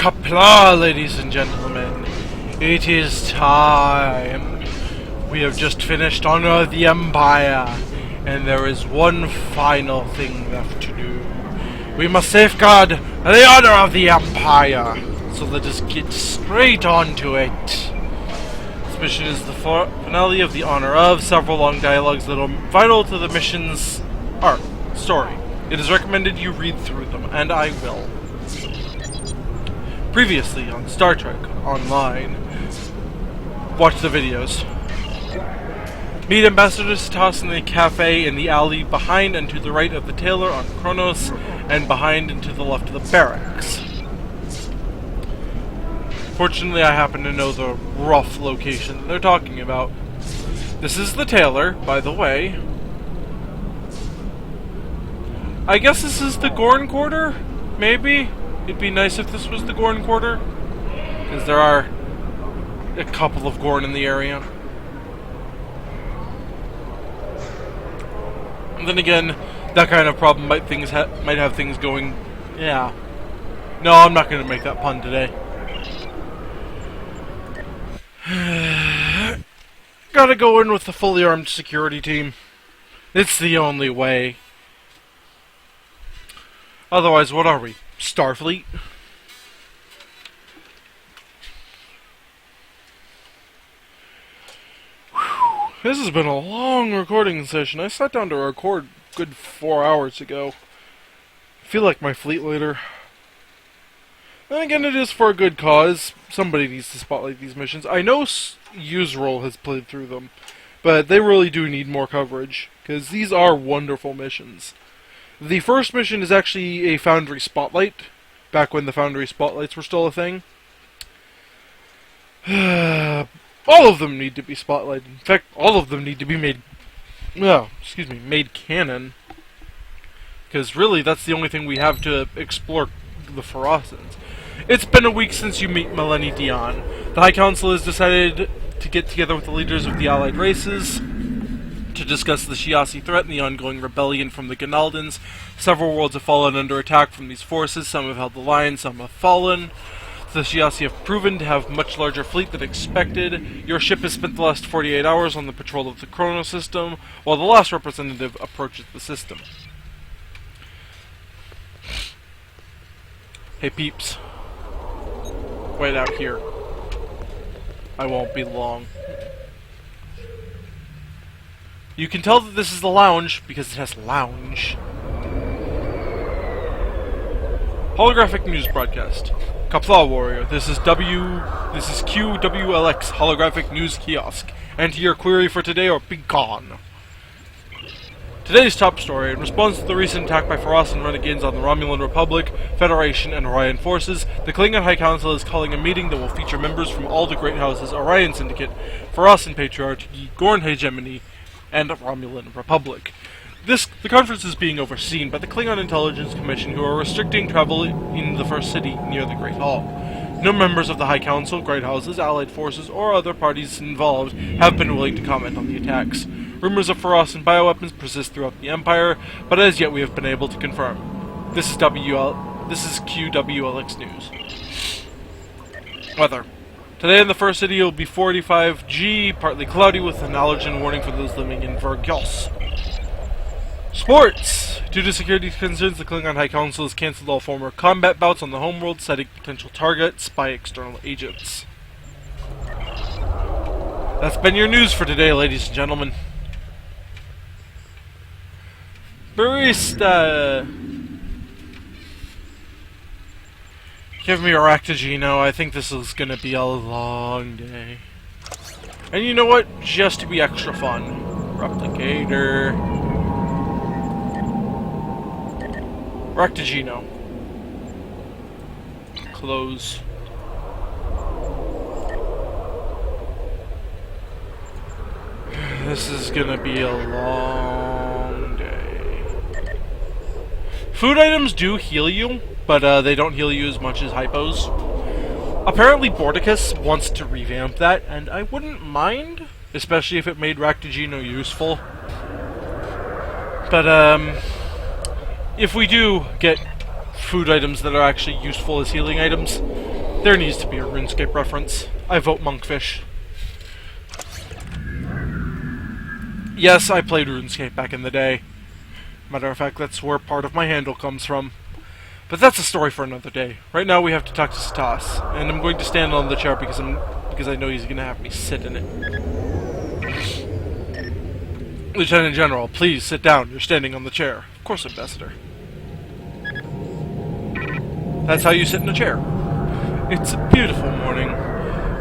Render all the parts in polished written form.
Kapla, ladies and gentlemen. It is time. We have just finished Honor of the Empire, and there is one final thing left to do. We must safeguard the honor of the Empire. So let us get straight on to it. This mission is the finale of the Honor of, several long dialogues that are vital to the mission's story. It is recommended you read through them, and I will. Previously on Star Trek Online, watch the videos. Meet Ambassador Satas in the cafe in the alley behind and to the right of the tailor on Qo'noS, and behind and to the left of the barracks. Fortunately, I happen to know the rough location that they're talking about. This is the tailor, by the way. I guess this is the Gorn Quarter? Maybe? It'd be nice if this was the Gorn Quarter, because there are a couple of Gorn in the area. And then again, that kind of problem might have things going. Yeah. No, I'm not going to make that pun today. Gotta go in with the fully armed security team. It's the only way. Otherwise, what are we? Starfleet? Whew. This has been a long recording session. I sat down to record a good 4 hours ago. I feel like my fleet leader. Then again, it is for a good cause. Somebody needs to spotlight these missions. I know Userol has played through them, but they really do need more coverage, because these are wonderful missions. The first mission is actually a Foundry Spotlight, back when the Foundry Spotlights were still a thing. All of them need to be spotlighted. In fact, all of them need to be made canon. Because really, that's the only thing we have to explore the Farasans. It's been a week since you meet Melanie Dion. The High Council has decided to get together with the leaders of the Allied races to discuss the Shiasi threat and the ongoing rebellion from the Ganaldans. Several worlds have fallen under attack from these forces. Some have held the line, some have fallen. The Shiasi have proven to have much larger fleet than expected. Your ship has spent the last 48 hours on the patrol of the Qo'noS system, while the last representative approaches the system. Hey peeps. Wait out here. I won't be long. You can tell that this is the lounge because it has lounge. Holographic news broadcast. Kapla Warrior, this is QWLX Holographic News Kiosk. Enter your query for today or be gone. Today's top story: in response to the recent attack by Farasan renegades on the Romulan Republic, Federation, and Orion forces, the Klingon High Council is calling a meeting that will feature members from all the great houses: Orion Syndicate, Farasan Patriarchy, Gorn Hegemony, and Romulan Republic. The conference is being overseen by the Klingon Intelligence Commission, who are restricting travel in the first city near the Great Hall. No members of the High Council, Great Houses, Allied forces, or other parties involved have been willing to comment on the attacks. Rumors of Farasan bioweapons persist throughout the Empire, but as yet we have been able to confirm. This is QWLX News. Weather. Today in the first city it will be 45 G, partly cloudy with an allergen warning for those living in Vergos. Sports! Due to security concerns, the Klingon High Council has cancelled all former combat bouts on the homeworld, citing potential targets by external agents. That's been your news for today, ladies and gentlemen. Barista! Give me a Ractigino. I think this is gonna be a long day. And you know what? Just to be extra fun. Replicator. Ractigino. Close. This is gonna be a long day. Food items do heal you, but they don't heal you as much as hypos. Apparently Bordicus wants to revamp that, and I wouldn't mind, especially if it made Ractigino useful. But if we do get food items that are actually useful as healing items, There needs to be a RuneScape reference. I vote Monkfish. Yes, I played RuneScape back in the day. Matter of fact, that's where part of my handle comes from. But that's a story for another day. Right now we have to talk to Satas, and I'm going to stand on the chair because I know he's going to have me sit in it. Lieutenant General, please sit down. You're standing on the chair. Of course, Ambassador. That's how you sit in a chair. It's a beautiful morning.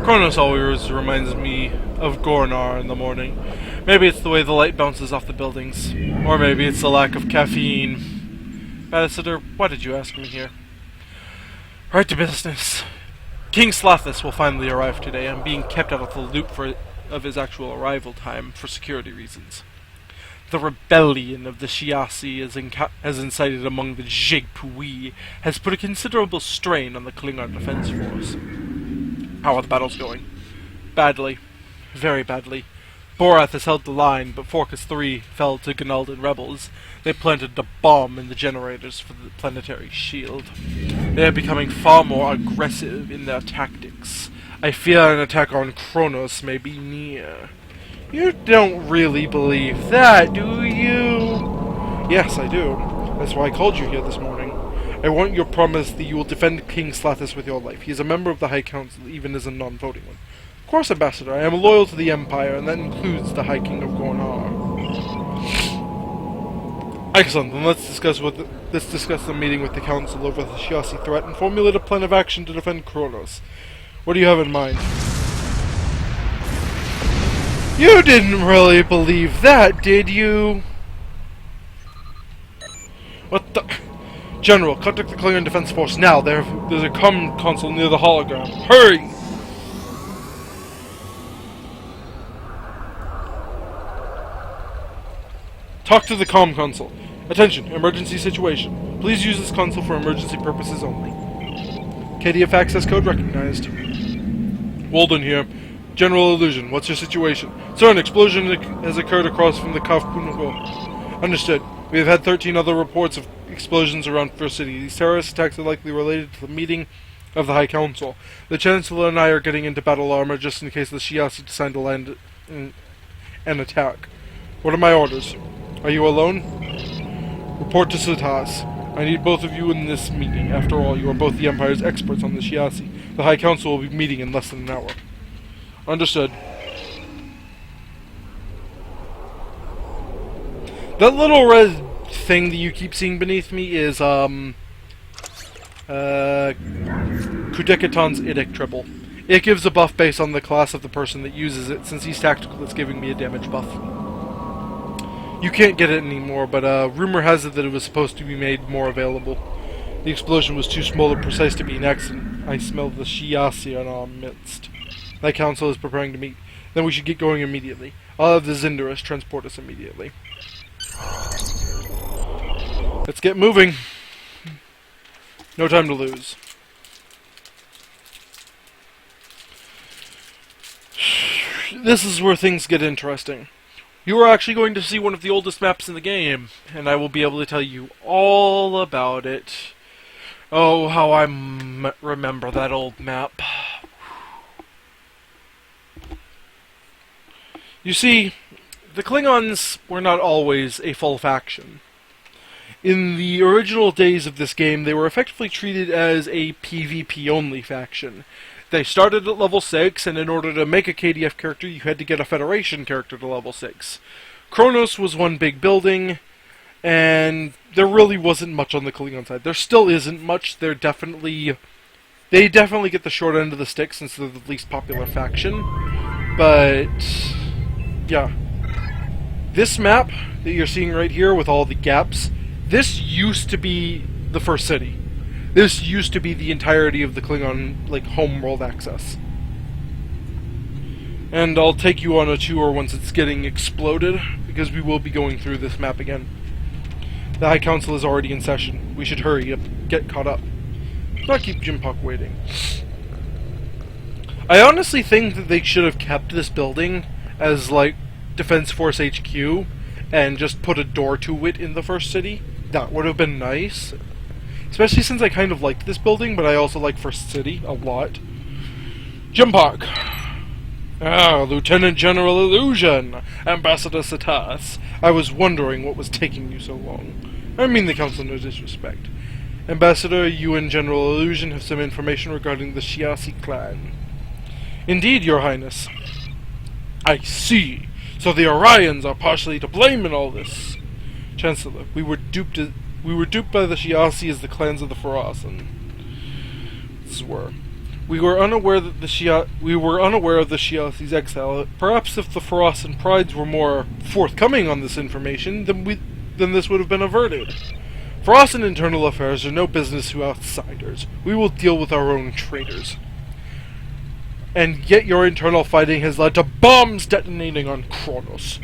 Qo'noS always reminds me of Gornar in the morning. Maybe it's the way the light bounces off the buildings. Or maybe it's the lack of caffeine. Ambassador, why did you ask me here? Right to business. King Slathis will finally arrive today. I'm being kept out of the loop of his actual arrival time for security reasons. The rebellion of the Shiasi has incited among the Jegpui has put a considerable strain on the Klingon defense force. How are the battles going? Badly. Very badly. Borath has held the line, but Forcas III fell to Gnaldan rebels. They planted a bomb in the generators for the planetary shield. They are becoming far more aggressive in their tactics. I fear an attack on Qo'noS may be near. You don't really believe that, do you? Yes, I do. That's why I called you here this morning. I want your promise that you will defend King Slathis with your life. He is a member of the High Council, even as a non-voting one. Of course, Ambassador, I am loyal to the Empire, and that includes the High King of Gornar. Excellent, then let's discuss the meeting with the Council over the Shiasi threat and formulate a plan of action to defend Qo'noS. What do you have in mind? You didn't really believe that, did you? What the... General, contact the Klingon Defense Force now. There's a comm console near the hologram. Hurry! Talk to the comm console. Attention, emergency situation. Please use this console for emergency purposes only. KDF access code recognized. Walden here. General Illusion, what's your situation? Sir, an explosion has occurred across from the Kaf Punago. Understood. We have had 13 other reports of explosions around First City. These terrorist attacks are likely related to the meeting of the High Council. The Chancellor and I are getting into battle armor just in case the Shiasi decide to land an attack. What are my orders? Are you alone? Report to Satas. I need both of you in this meeting. After all, you are both the Empire's experts on the Shiasi. The High Council will be meeting in less than an hour. Understood. That little red thing that you keep seeing beneath me is, Kudekaton's Idic Triple. It gives a buff based on the class of the person that uses it. Since he's tactical, it's giving me a damage buff. You can't get it anymore, but rumor has it that it was supposed to be made more available. The explosion was too small and precise to be an accident. I smell the Shiasi in our midst. That council is preparing to meet. Then we should get going immediately. I'll have the Zinderus transport us immediately. Let's get moving. No time to lose. This is where things get interesting. You are actually going to see one of the oldest maps in the game, and I will be able to tell you all about it. Oh, how I remember that old map. You see, the Klingons were not always a full faction. In the original days of this game, they were effectively treated as a PvP-only faction. They started at level 6, and in order to make a KDF character, you had to get a Federation character to level 6. Qo'noS was one big building, and there really wasn't much on the Klingon side. There still isn't much. They definitely get the short end of the stick since they're the least popular faction. But yeah. This map that you're seeing right here with all the gaps, this used to be the first city. This used to be the entirety of the Klingon, like, home world access. And I'll take you on a tour once it's getting exploded, because we will be going through this map again. The High Council is already in session. We should hurry up, get caught up. Not keep Jimpuck waiting. I honestly think that they should have kept this building as, like, Defense Force HQ, and just put a door to it in the first city. That would have been nice. Especially since I kind of liked this building, but I also like First City a lot. Gym Park. Ah, Lieutenant General Illusion! Ambassador Satas. I was wondering what was taking you so long. I mean the Council, no disrespect. Ambassador, you and General Illusion have some information regarding the Shiasi clan. Indeed, Your Highness. I see. So the Orions are partially to blame in all this. Chancellor, we were duped by the Shiasi as the clans of the Pharazan. We were unaware of the Shiasi's exile. Perhaps if the Pharazan prides were more forthcoming on this information, then this would have been averted. Pharazan internal affairs are no business to outsiders. We will deal with our own traitors. And yet your internal fighting has led to bombs detonating on Qo'noS.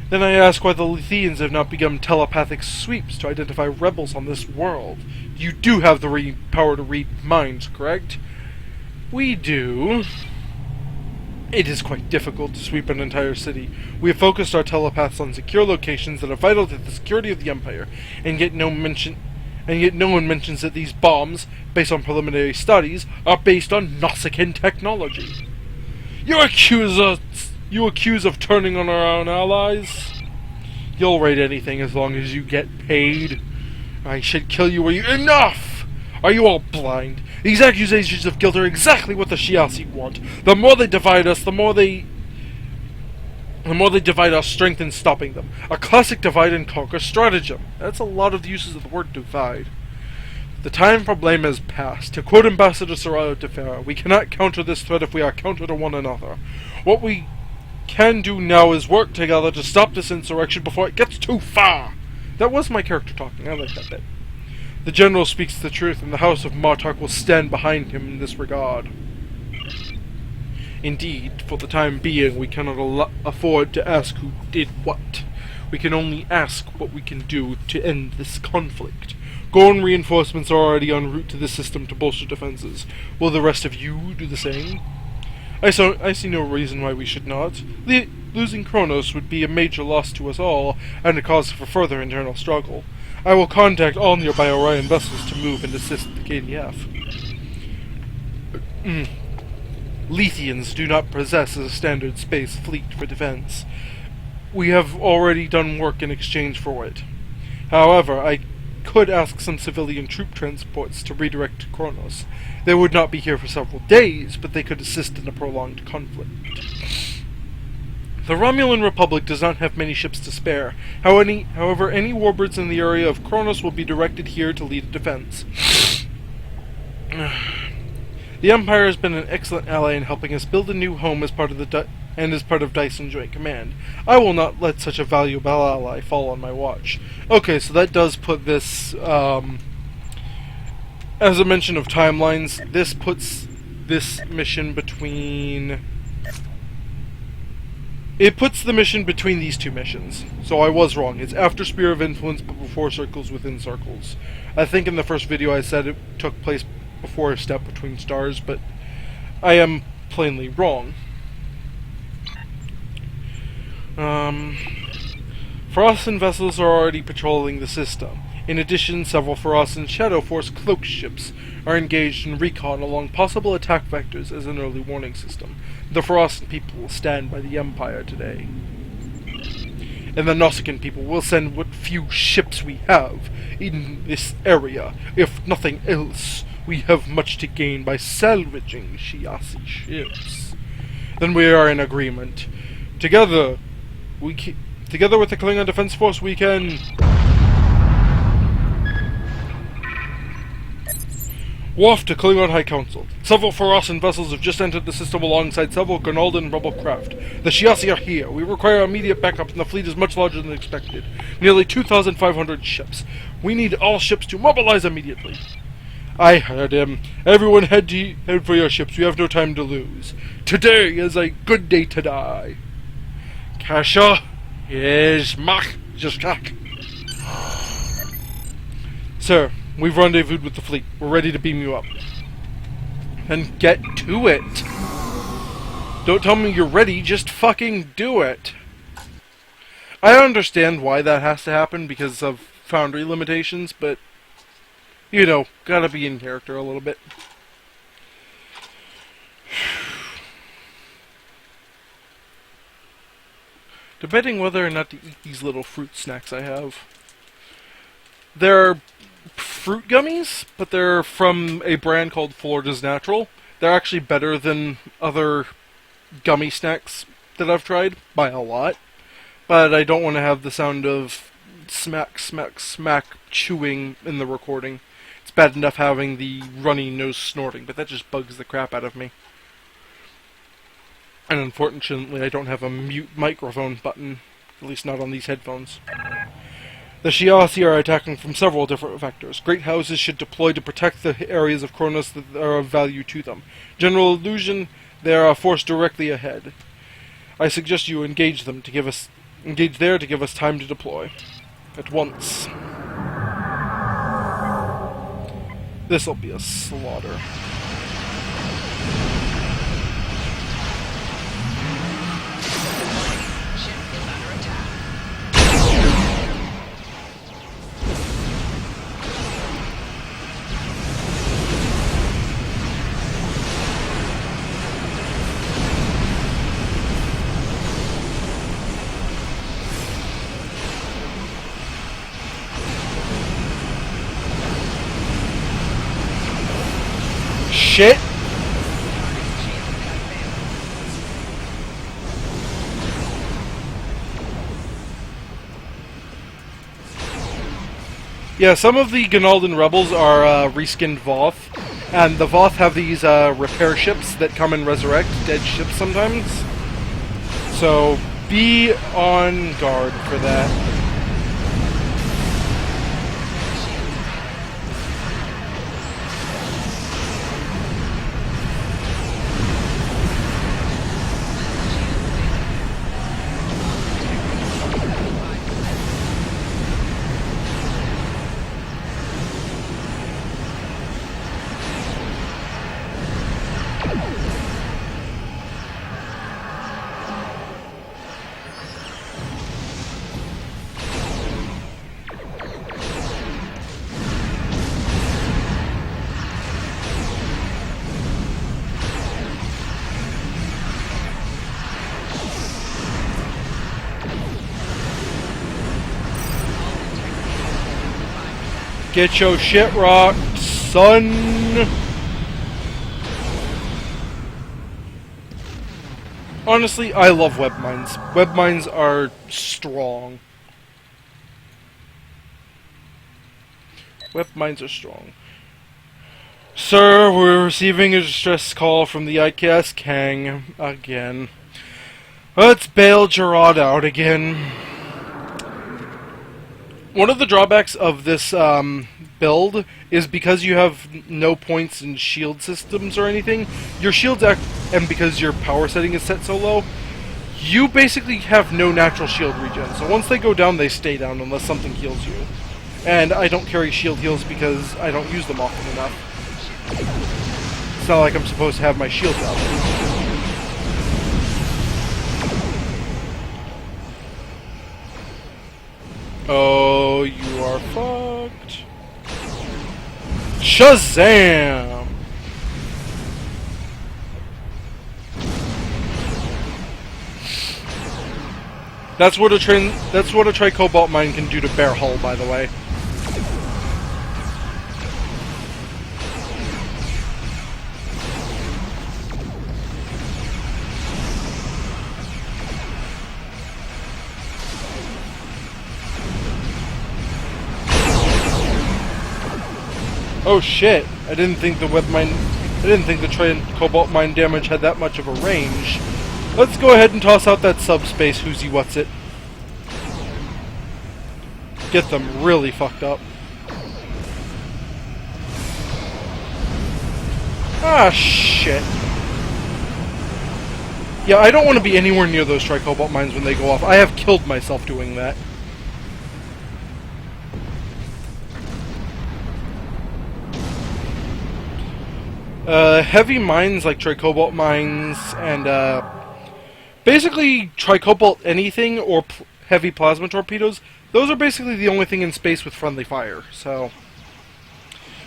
Then I ask why the Letheans have not begun telepathic sweeps to identify rebels on this world. You do have the power to read minds, correct? We do. It is quite difficult to sweep an entire city. We have focused our telepaths on secure locations that are vital to the security of the Empire, and yet no one mentions that these bombs, based on preliminary studies, are based on Nausicaan technology. You accuse of turning on our own allies? You'll rate anything as long as you get paid. I should kill you. Enough! Are you all blind? These accusations of guilt are exactly what the Shiasi want. The more they divide us, the more they divide our strength in stopping them. A classic divide and conquer stratagem. That's a lot of the uses of the word divide. The time for blame has passed. To quote Ambassador Soraya Tefera, we cannot counter this threat if we are counter to one another. What we can do now is work together to stop this insurrection before it gets too far. That was my character talking. I like that bit. The General speaks the truth, and the House of Martark will stand behind him in this regard. Indeed, for the time being, we cannot afford to ask who did what. We can only ask what we can do to end this conflict. Gorn reinforcements are already en route to the system to bolster defenses. Will the rest of you do the same? I see no reason why we should not. Losing Qo'noS would be a major loss to us all, and a cause for further internal struggle. I will contact all nearby Orion vessels to move and assist the KDF. Letheans do not possess a standard space fleet for defense. We have already done work in exchange for it. However, I could ask some civilian troop transports to redirect to Qo'noS. They would not be here for several days, but they could assist in a prolonged conflict. The Romulan Republic does not have many ships to spare. However, any warbirds in the area of Qo'noS will be directed here to lead a defense. The Empire has been an excellent ally in helping us build a new home as part of Dyson Joint Command. I will not let such a valuable ally fall on my watch. Okay, so that does put this, as a mention of timelines, this puts this mission between... It puts the mission between these two missions. So I was wrong. It's after Spear of Influence, but before Circles Within Circles. I think in the first video I said it took place before a Step Between Stars, but I am plainly wrong. Pharazan vessels are already patrolling the system. In addition, several Pharazan Shadow Force cloaked ships are engaged in recon along possible attack vectors as an early warning system. The Pharazan people will stand by the Empire today. And the Nausicaan people will send what few ships we have in this area. If nothing else, we have much to gain by salvaging Shiasi ships. Then we are in agreement. Together with the Klingon Defense Force, we can... Wharf to Klingon High Council. Several Pharazan vessels have just entered the system alongside several Gonaldan rebel craft. The Shiasi are here. We require immediate backup, and the fleet is much larger than expected. Nearly 2,500 ships. We need all ships to mobilize immediately. I heard him. Everyone head for your ships. We have no time to lose. Today is a good day to die. Kasha is Mach Jaskak. Sir, we've rendezvoused with the fleet. We're ready to beam you up. Then get to it. Don't tell me you're ready, just fucking do it. I understand why that has to happen because of foundry limitations, but You know, gotta be in character a little bit. Debating whether or not to eat these little fruit snacks I have. They're fruit gummies, but they're from a brand called Florida's Natural. They're actually better than other gummy snacks that I've tried, by a lot. But I don't want to have the sound of smack, smack, smack chewing in the recording. It's bad enough having the runny nose snorting, but that just bugs the crap out of me. And unfortunately, I don't have a mute microphone button, at least not on these headphones. The Shiasi are attacking from several different vectors. Great houses should deploy to protect the areas of Qo'noS that are of value to them. General illusion, they are a force directly ahead. I suggest you engage there to give us time to deploy. At once. This'll be a slaughter. Shit! Yeah, some of the Ganaldan rebels are reskinned Voth, and the Voth have these repair ships that come and resurrect dead ships sometimes. So be on guard for that. Get your shit rocked, son! Honestly, I love web mines. Web mines are strong. Web mines are strong. Sir, we're receiving a distress call from the IKS Kang again. Let's bail Gerard out again. One of the drawbacks of this build is because you have no points in shield systems or anything, your shields and because your power setting is set so low, you basically have no natural shield regen. So once they go down, they stay down unless something heals you. And I don't carry shield heals because I don't use them often enough. It's not like I'm supposed to have my shields out. Oh, you are fucked. Shazam! That's what a tricobalt mine can do to Bear Hull, by the way. Oh shit! I didn't think the tricobalt mine damage had that much of a range. Let's go ahead and toss out that subspace whoosy what's it. Get them really fucked up. Ah shit. Yeah, I don't want to be anywhere near those tricobalt mines when they go off. I have killed myself doing that. Heavy mines like tricobalt mines and basically tricobalt anything or heavy plasma torpedoes, those are basically the only thing in space with friendly fire, so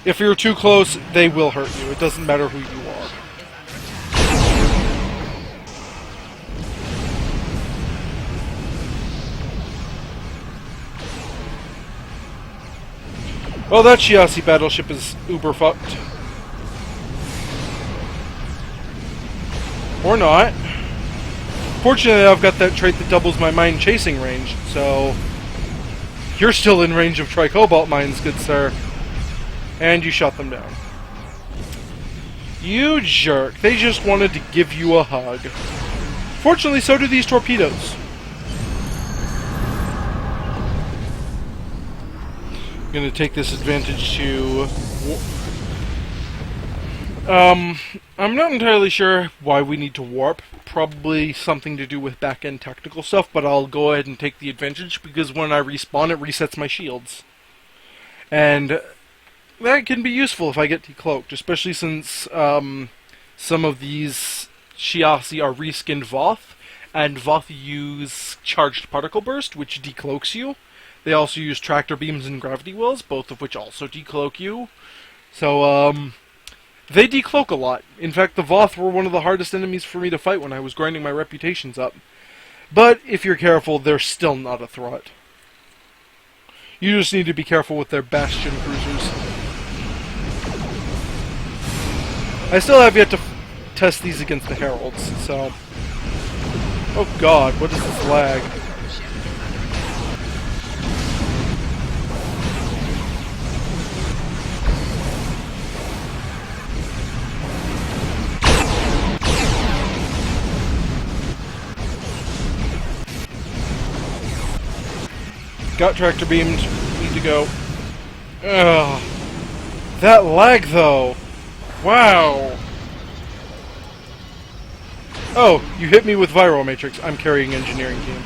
If you're too close, they will hurt you. It doesn't matter who you are. Well, that Shiasi battleship is uber fucked. Or not. Fortunately, I've got that trait that doubles my mine chasing range, so... You're still in range of tricobalt mines, good sir. And you shot them down. You jerk. They just wanted to give you a hug. Fortunately, so do these torpedoes. I'm gonna take this advantage to... I'm not entirely sure why we need to warp. Probably something to do with back-end technical stuff, but I'll go ahead and take the advantage because when I respawn, it resets my shields. And that can be useful if I get decloaked, especially since some of these Shiasi are reskinned Voth, and Voth use Charged Particle Burst, which decloaks you. They also use Tractor Beams and Gravity Wells, both of which also decloak you. So, they decloak a lot. In fact, the Voth were one of the hardest enemies for me to fight when I was grinding my reputations up. But, if you're careful, they're still not a threat. You just need to be careful with their Bastion cruisers. I still have yet to test these against the Heralds, so... Oh god, what is this lag? Got tractor beamed. Need to go. Ugh. That lag, though. Wow. Oh, you hit me with Viral Matrix. I'm carrying engineering team.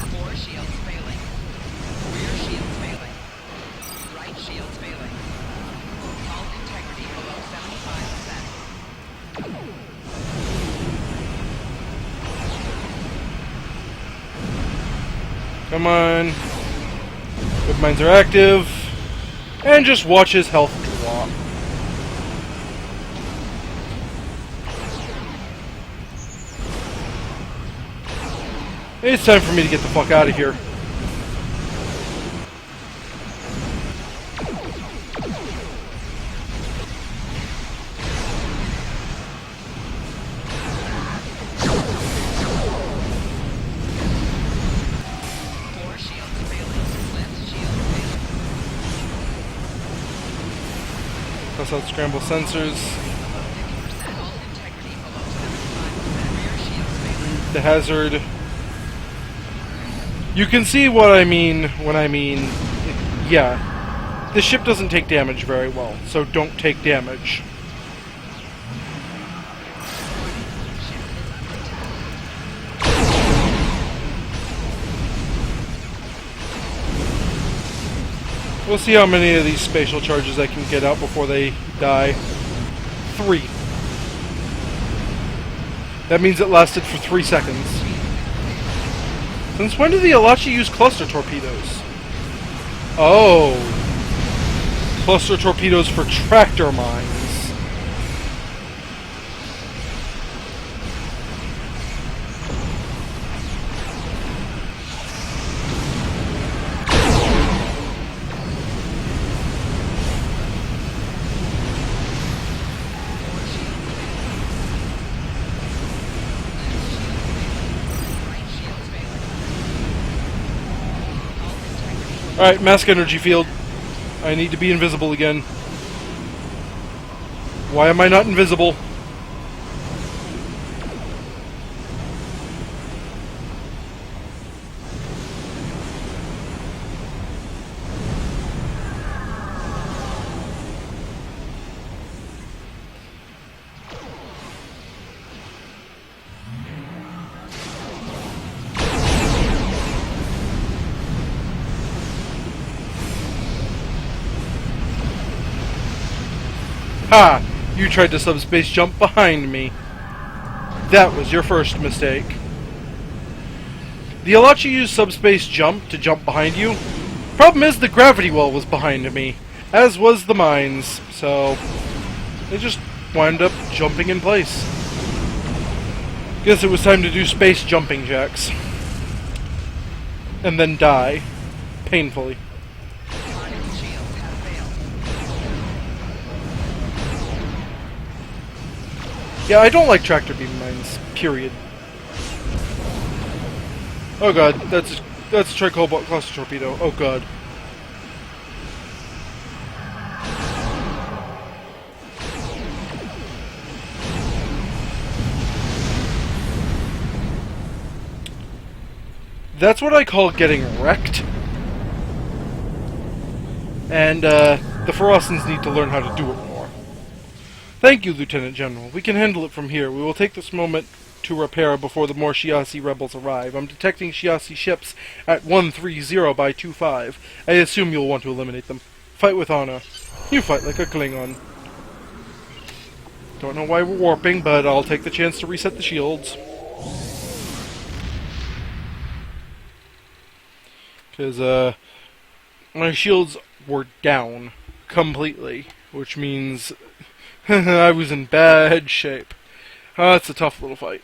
Four shields failing. Rear shields failing. Right shields failing. Hull integrity below 75%. Come on. Good mines are active. And just watch his health drop. It's time for me to get the fuck out of here. Four shields failing. Left shield failing. Plus out scramble sensors. 50% hull integrity below 75%. Rear shields failing. The hazard. You can see what I mean when I mean... Yeah. The ship doesn't take damage very well, so don't take damage. We'll see how many of these spatial charges I can get out before they die. 3. That means it lasted for 3 seconds. Since when do the Alachi use cluster torpedoes? Oh. Cluster torpedoes for tractor mines. Alright, mask energy field. I need to be invisible again. Why am I not invisible? Ha! You tried to subspace jump behind me. That was your first mistake. The Alachi used subspace jump to jump behind you. Problem is, the gravity well was behind me, as was the mines, so they just wound up jumping in place. Guess it was time to do space jumping jacks. And then die. Painfully. Target shields have failed. Yeah, I don't like tractor beam mines. Period. Oh god, that's a tricobalt cluster torpedo. Oh god. That's what I call getting wrecked. And, the Ferocans need to learn how to do it more. Thank you, Lieutenant General. We can handle it from here. We will take this moment to repair before the more Shiasi rebels arrive. I'm detecting Shiasi ships at 130 by 25. I assume you'll want to eliminate them. Fight with honor. You fight like a Klingon. Don't know why we're warping, but I'll take the chance to reset the shields. Because, my shields were down completely, which means I was in bad shape. It's a tough little fight.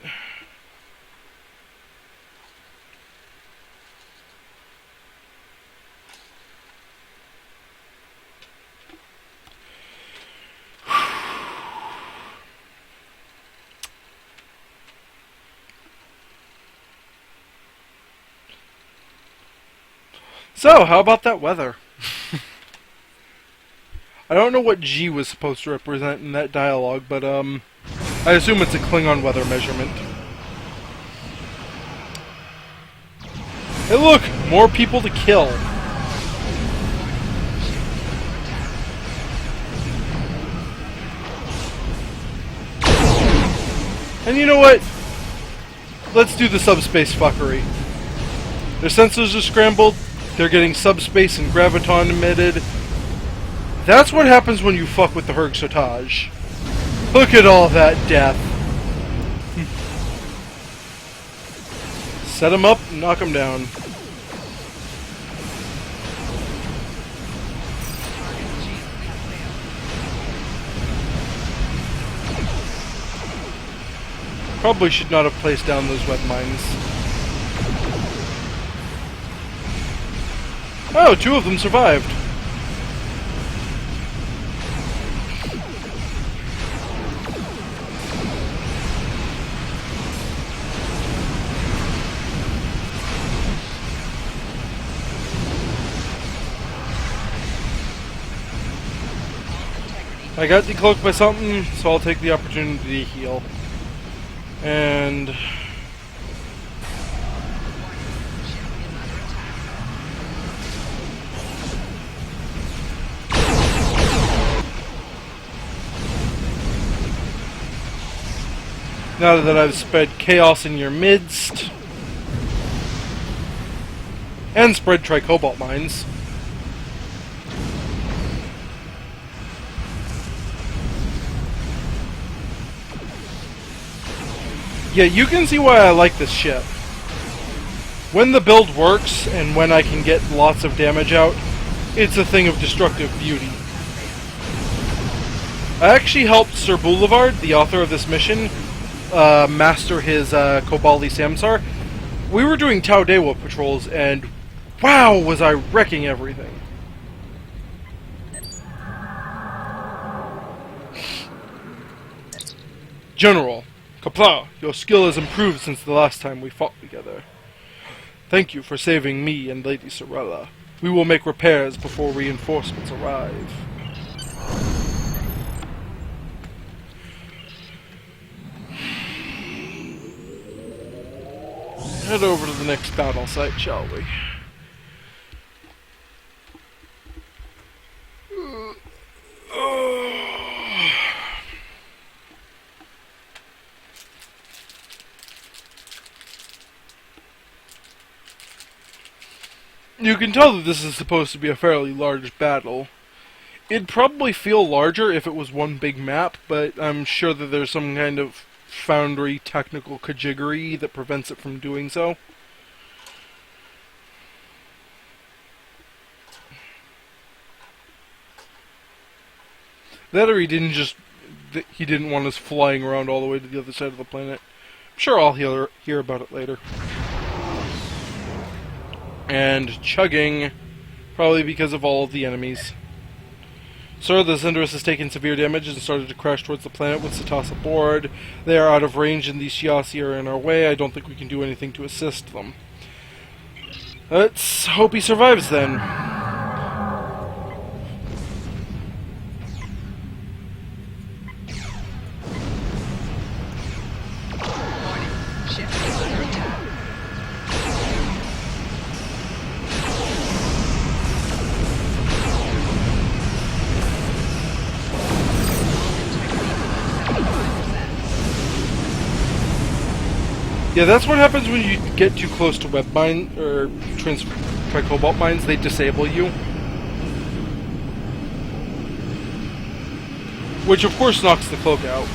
So, how about that weather? I don't know what G was supposed to represent in that dialogue, but, I assume it's a Klingon weather measurement. Hey look! More people to kill! And you know what? Let's do the subspace fuckery. Their sensors are scrambled, they're getting subspace and graviton emitted. That's what happens when you fuck with the Herg Sotage. Look at all that death. Set him up, knock him down. Probably should not have placed down those wet mines. Oh, 2 of them survived. I got decloaked by something, so I'll take the opportunity to heal. And now that I've spread chaos in your midst and spread tricobalt mines, yeah, you can see why I like this ship. When the build works, and when I can get lots of damage out, it's a thing of destructive beauty. I actually helped Sir Boulevard, the author of this mission, master his Kobali Samsar. We were doing Tau Dewa patrols, and wow, was I wrecking everything. General, Kapla, your skill has improved since the last time we fought together. Thank you for saving me and Lady Sorella. We will make repairs before reinforcements arrive. Head over to the next battle site, shall we? You can tell that this is supposed to be a fairly large battle. It'd probably feel larger if it was one big map, but I'm sure that there's some kind of Foundry technical kajiggery that prevents it from doing so. That or he didn't want us flying around all the way to the other side of the planet. I'm sure I'll hear about it later. And chugging, probably because of all of the enemies. Sir, the Zendris has taken severe damage and started to crash towards the planet with Satas aboard. They are out of range and these Shiasi are in our way. I don't think we can do anything to assist them. Let's hope he survives then. Warning. Ship is under attack. Yeah, that's what happens when you get too close to web mine or tricobalt mines. They disable you, which of course knocks the cloak out.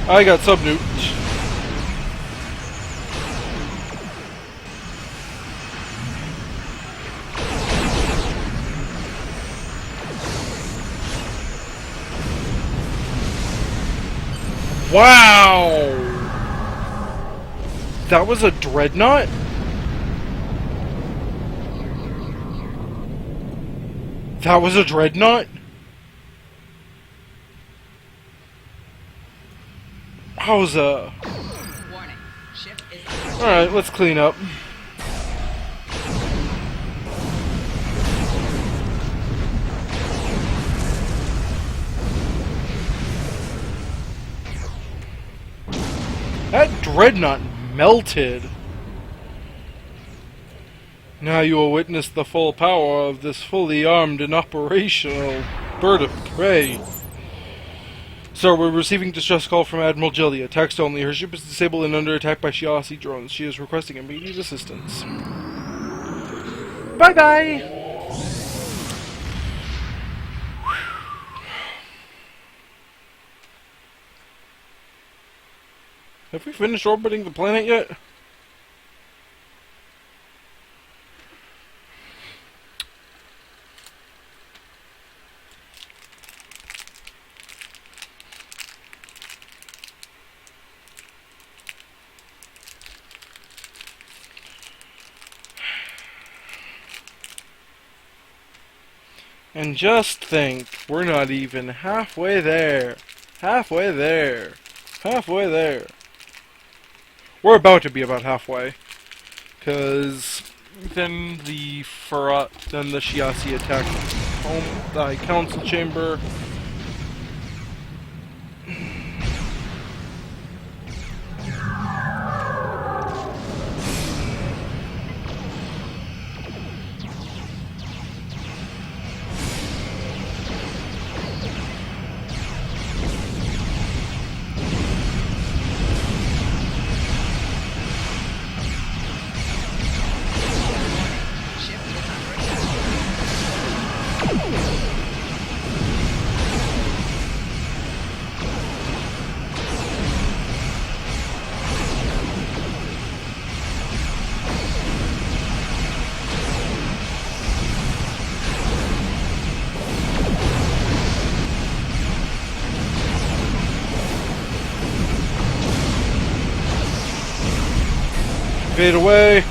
I got sub-nuked. Wow! That was a dreadnought? That was a dreadnought? Wowza. Warning. Ship is under attack. Alright, let's clean up. That dreadnought melted. Now you will witness the full power of this fully armed and operational bird of prey. Sir, we're receiving distress call from Admiral Jillia. Text only. Her ship is disabled and under attack by Shiasi drones. She is requesting immediate assistance. Bye-bye! Have we finished orbiting the planet yet? And just think, we're not even halfway there. Halfway there. Halfway there. We're about to be about halfway. Because then the Shiasi attack the council chamber. Ship is under attack. Fade away.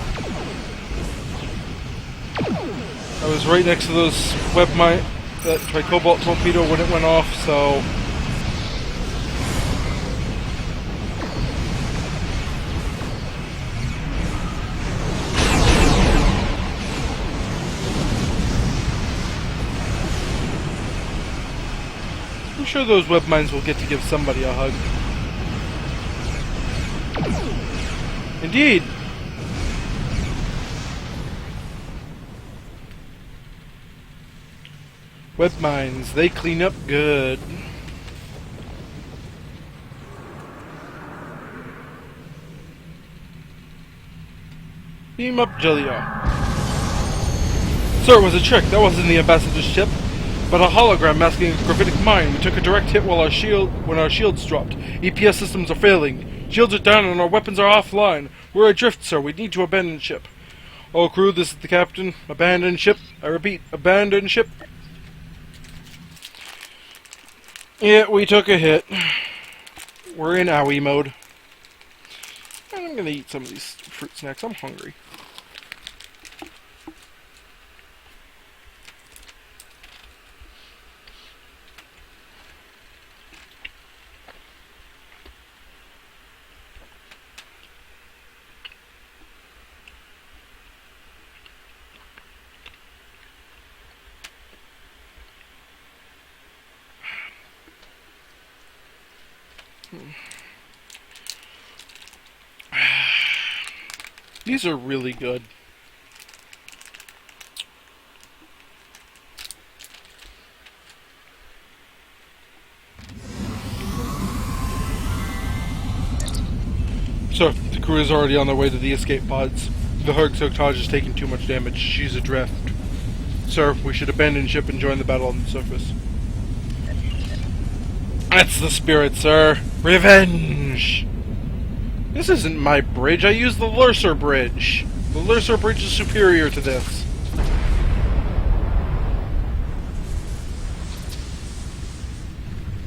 I was right next to those web mine, that tricobalt torpedo when it went off, so I'm sure those web mines will get to give somebody a hug. Indeed. Web mines, they clean up good. Beam up, Jillia. Sir, it was a trick. That wasn't the ambassador's ship, but a hologram masking a gravitic mine. We took a direct hit when our shields dropped. EPS systems are failing. Shields are down and our weapons are offline. We're adrift, sir. We need to abandon ship. All crew, this is the captain. Abandon ship. I repeat, abandon ship. Yeah, we took a hit. We're in owie mode. I'm gonna eat some of these fruit snacks. I'm hungry. These are really good. So, the crew is already on their way to the escape pods. The Herzotage is taking too much damage. She's adrift. Sir, we should abandon ship and join the battle on the surface. That's the spirit, sir. Revenge! This isn't my bridge. I used the Lurser bridge. The Lurser bridge is superior to this.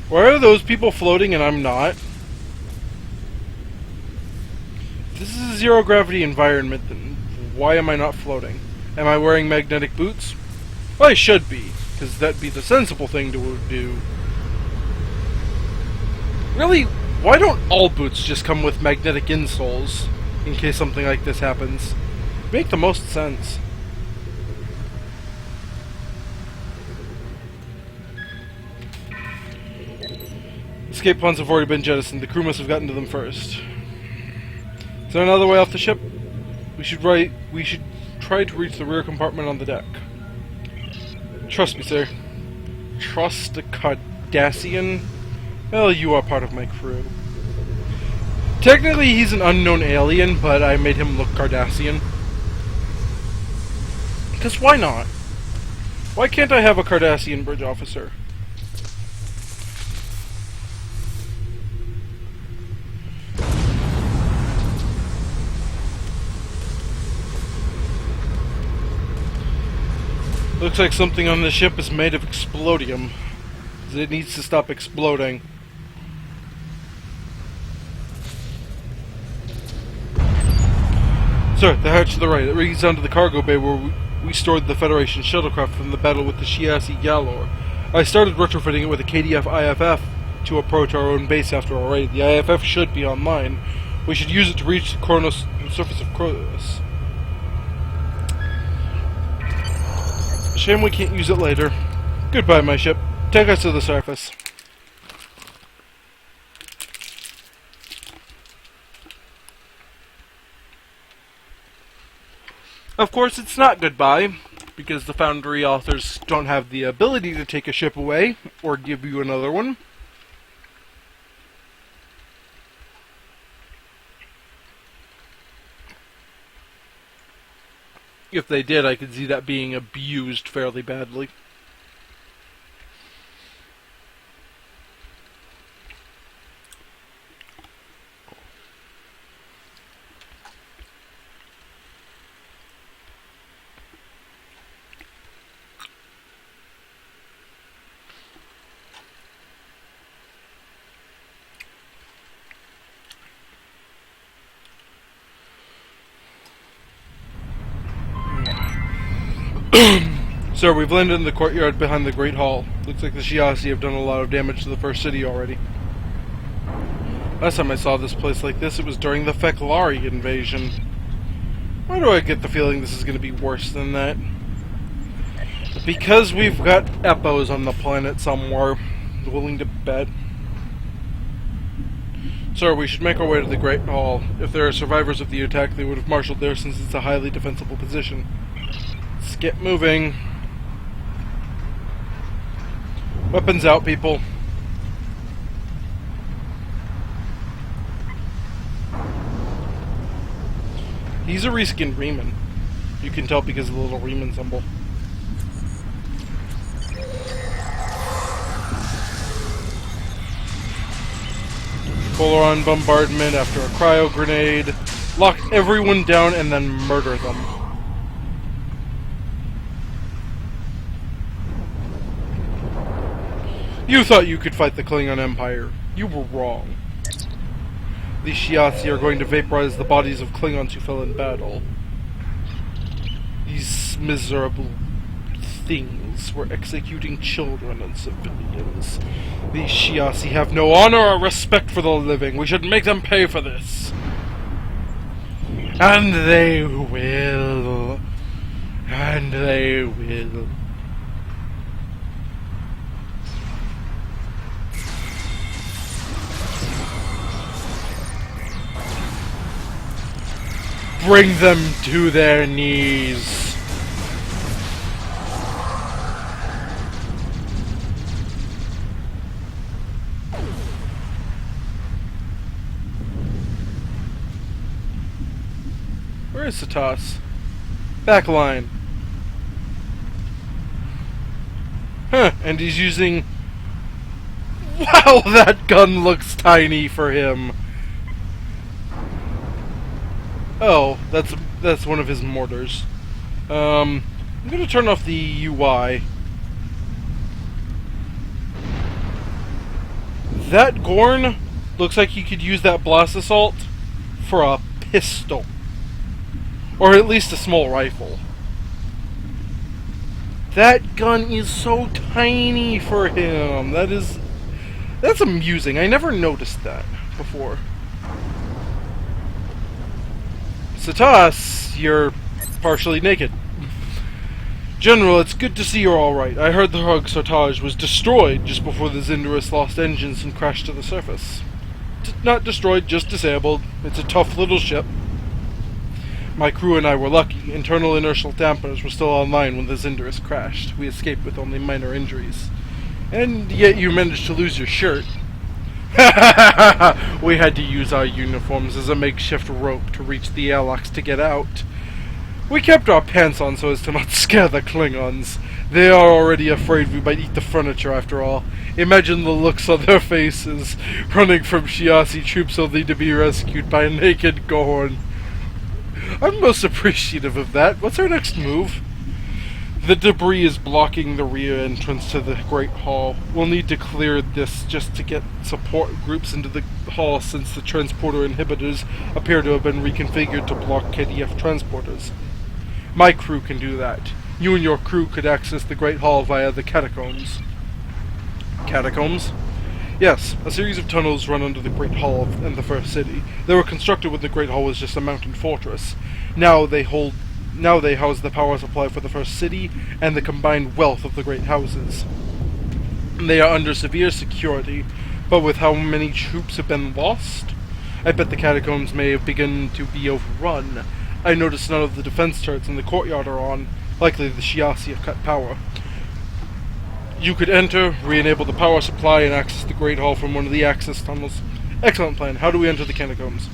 Why are those people floating and I'm not? If this is a zero-gravity environment, then why am I not floating? Am I wearing magnetic boots? Well, I should be, because that'd be the sensible thing to do. Really, why don't all boots just come with magnetic insoles, in case something like this happens? Make the most sense. Escape pods have already been jettisoned. The crew must have gotten to them first. Is there another way off the ship? We should try to reach the rear compartment on the deck. Trust me, sir. Trust a Cardassian? Well, you are part of my crew. Technically, he's an unknown alien, but I made him look Cardassian. Because why not? Why can't I have a Cardassian bridge officer? Looks like something on the ship is made of explodium. It needs to stop exploding. Sir, the hatch to the right. It leads down to the cargo bay where we stored the Federation shuttlecraft from the battle with the Shiasi Galor. I started retrofitting it with a KDF IFF to approach our own base after our raid. The IFF should be online. We should use it to reach the Qo'noS surface of Qo'noS. Shame we can't use it later. Goodbye, my ship. Take us to the surface. Of course, it's not goodbye, because the Foundry authors don't have the ability to take a ship away, or give you another one. If they did, I could see that being abused fairly badly. Sir, we've landed in the courtyard behind the Great Hall. Looks like the Shiasi have done a lot of damage to the first city already. Last time I saw this place like this, it was during the Feklari invasion. Why do I get the feeling this is going to be worse than that? Because we've got Epos on the planet somewhere, willing to bet. Sir, we should make our way to the Great Hall. If there are survivors of the attack, they would have marshaled there since it's a highly defensible position. Let's get moving. Weapons out, people. He's a reskinned Riemann. You can tell because of the little Riemann symbol. Full-on bombardment after a cryo grenade. Lock everyone down and then murder them. You thought you could fight the Klingon Empire. You were wrong. These Shiatsu are going to vaporize the bodies of Klingons who fell in battle. These miserable things were executing children and civilians. These Shiatsu have no honor or respect for the living. We should make them pay for this. And they will. And they will. Bring them to their knees. Where is Satas? Back line. Huh, and he's using... Wow, that gun looks tiny for him. Oh, that's one of his mortars. I'm gonna turn off the UI. That Gorn looks like you could use that blast assault for a pistol. Or at least a small rifle. That gun is so tiny for him. That's amusing. I never noticed that before. Satas, you're partially naked. General, it's good to see you're alright. I heard the Hug Sartaj was destroyed just before the Zinderus lost engines and crashed to the surface. Not destroyed, just disabled. It's a tough little ship. My crew and I were lucky. Internal inertial dampeners were still online when the Zinderus crashed. We escaped with only minor injuries. And yet you managed to lose your shirt. We had to use our uniforms as a makeshift rope to reach the airlocks to get out. We kept our pants on so as to not scare the Klingons. They are already afraid we might eat the furniture after all. Imagine the looks on their faces, running from Shiatsu troops only to be rescued by a naked Gorn. I'm most appreciative of that. What's our next move? The debris is blocking the rear entrance to the Great Hall. We'll need to clear this just to get support groups into the hall since the transporter inhibitors appear to have been reconfigured to block KDF transporters. My crew can do that. You and your crew could access the Great Hall via the catacombs. Catacombs? Yes, a series of tunnels run under the Great Hall and the First City. They were constructed when the Great Hall was just a mountain fortress. Now they house the power supply for the First City and the combined wealth of the great houses. They are under severe security, but with how many troops have been lost, I bet the catacombs may have begun to be overrun. I noticed none of the defense turrets in the courtyard are on. Likely the Shiatsu have cut power. You could enter, re-enable the power supply, and access the Great Hall from one of the access tunnels. Excellent plan. How do we enter the catacombs?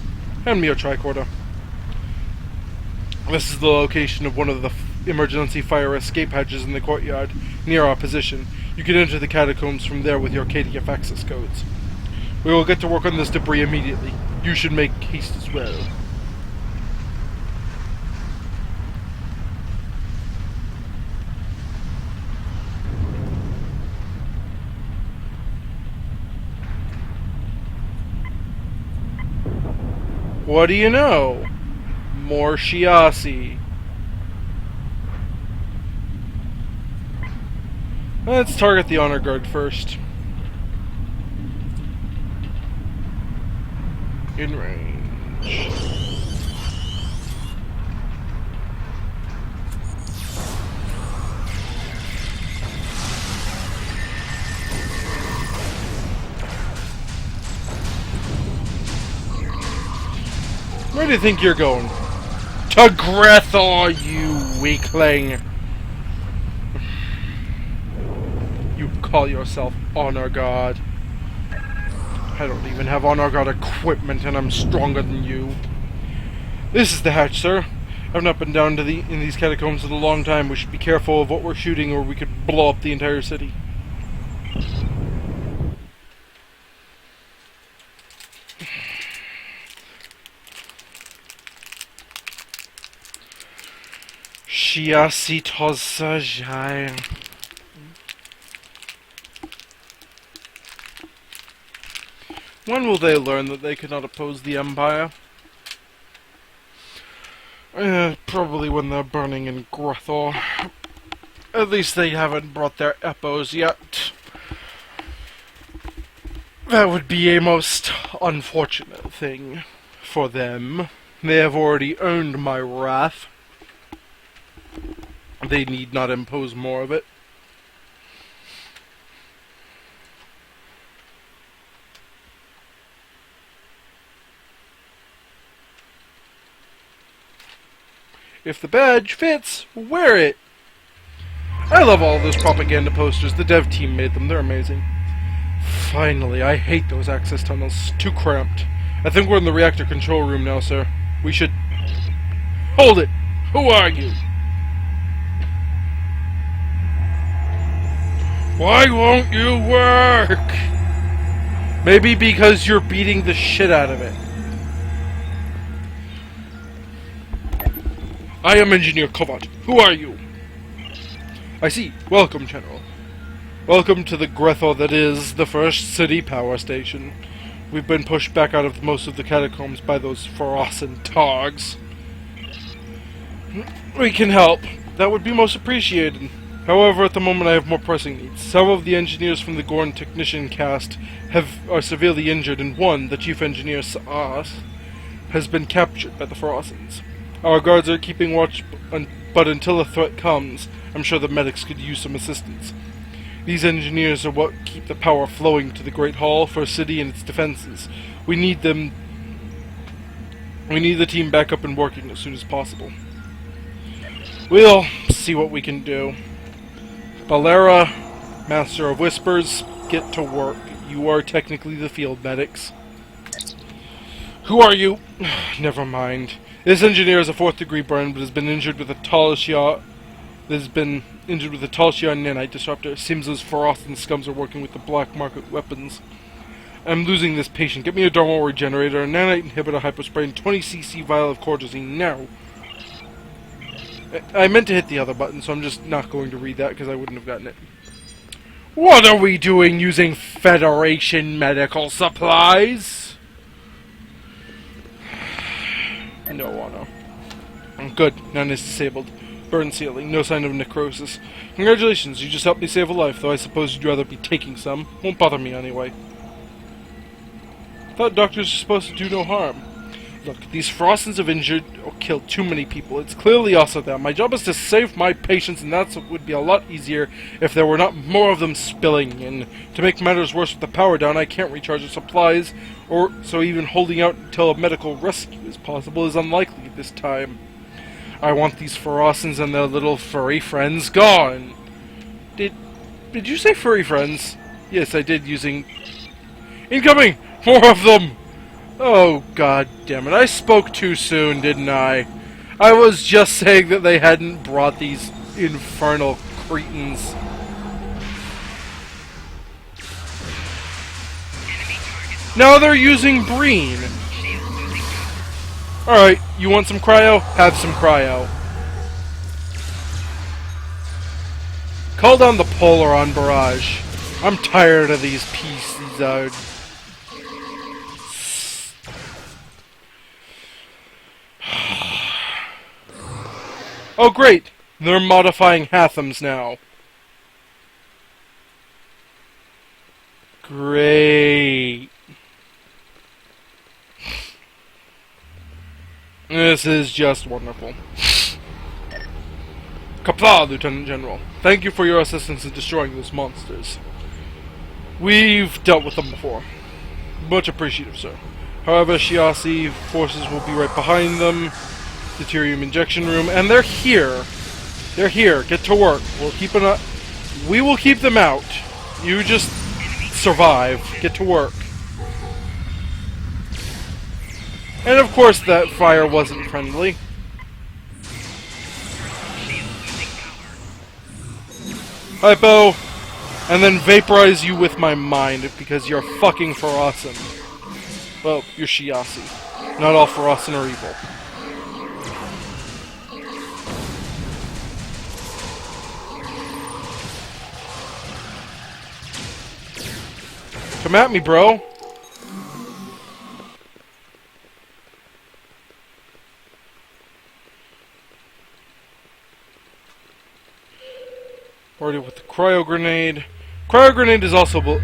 Hand me your tricorder. This is the location of one of the emergency fire escape hatches in the courtyard, near our position. You can enter the catacombs from there with your KDF access codes. We will get to work on this debris immediately. You should make haste as well. What do you know? More Shiatsu. Let's target the honor guard first. In range. Where do you think you're going? To Grethor, you weakling! You call yourself Honor Guard. I don't even have Honor Guard equipment and I'm stronger than you. This is the hatch, sir. I've not been down to in these catacombs in a long time. We should be careful of what we're shooting or we could blow up the entire city. Shiasi Tozajai. When will they learn that they cannot oppose the Empire? Probably when they're burning in Grethor. At least they haven't brought their epos yet. That would be a most unfortunate thing for them. They have already earned my wrath. They need not impose more of it. If the badge fits, wear it! I love all those propaganda posters. The dev team made them. They're amazing. Finally, I hate those access tunnels. Too cramped. I think we're in the reactor control room now, sir. We should... Hold it! Who are you? Why won't you work? Maybe because you're beating the shit out of it. I am Engineer Kovat. Who are you? I see. Welcome, General. Welcome to the Grethor that is the first city power station. We've been pushed back out of most of the catacombs by those Ferosan Targs. We can help. That would be most appreciated. However, at the moment I have more pressing needs. Several of the engineers from the Gorn technician cast are severely injured, and one, the chief engineer Saas, has been captured by the Ferosans. Our guards are keeping watch, but until a threat comes, I'm sure the medics could use some assistance. These engineers are what keep the power flowing to the Great Hall for a city and its defenses. We need the team back up and working as soon as possible. We'll see what we can do. Balera, Master of Whispers, get to work. You are technically the field medics. Who are you? Never mind. This engineer is a 4th degree burn, but has been injured with a Talishia nanite disruptor. Seems those Ferosan scums are working with the black market weapons. I'm losing this patient. Get me a dermal regenerator, a nanite inhibitor, hypospray, and 20cc vial of cortisone now. I meant to hit the other button, so I'm just not going to read that because I wouldn't have gotten it. What are we doing using Federation medical supplies? No, Qo'noS. Good. None is disabled. Burn ceiling. No sign of necrosis. Congratulations, you just helped me save a life, though I suppose you'd rather be taking some. Won't bother me anyway. Thought doctors are supposed to do no harm. Look, these Ferosans have injured or killed too many people. It's clearly us or them. My job is to save my patients, and that would be a lot easier if there were not more of them spilling in. To make matters worse with the power down, I can't recharge the supplies, so even holding out until a medical rescue is possible is unlikely at this time. I want these Ferosans and their little furry friends gone. Did you say furry friends? Yes, I did, using... Incoming! More of them! Oh, god damn it. I spoke too soon, didn't I? I was just saying that they hadn't brought these infernal cretins. Now they're using Breen. Alright, you want some cryo? Have some cryo. Call down the Polaron barrage. I'm tired of these pieces. Oh great! They're modifying Hathams now. Great. This is just wonderful. Kapla, Lieutenant General. Thank you for your assistance in destroying those monsters. We've dealt with them before. Much appreciative, sir. However, Shiasi forces will be right behind them. Deuterium injection room, and they're here. They're here. Get to work. We will keep them out. You just survive. Get to work. And of course that fire wasn't friendly. Hypo, and then vaporize you with my mind because you're fucking Ferosan. Well, you're Shiasi. Not all Ferosan are evil. Come at me, bro. Already with the cryo grenade. Cryo grenade is also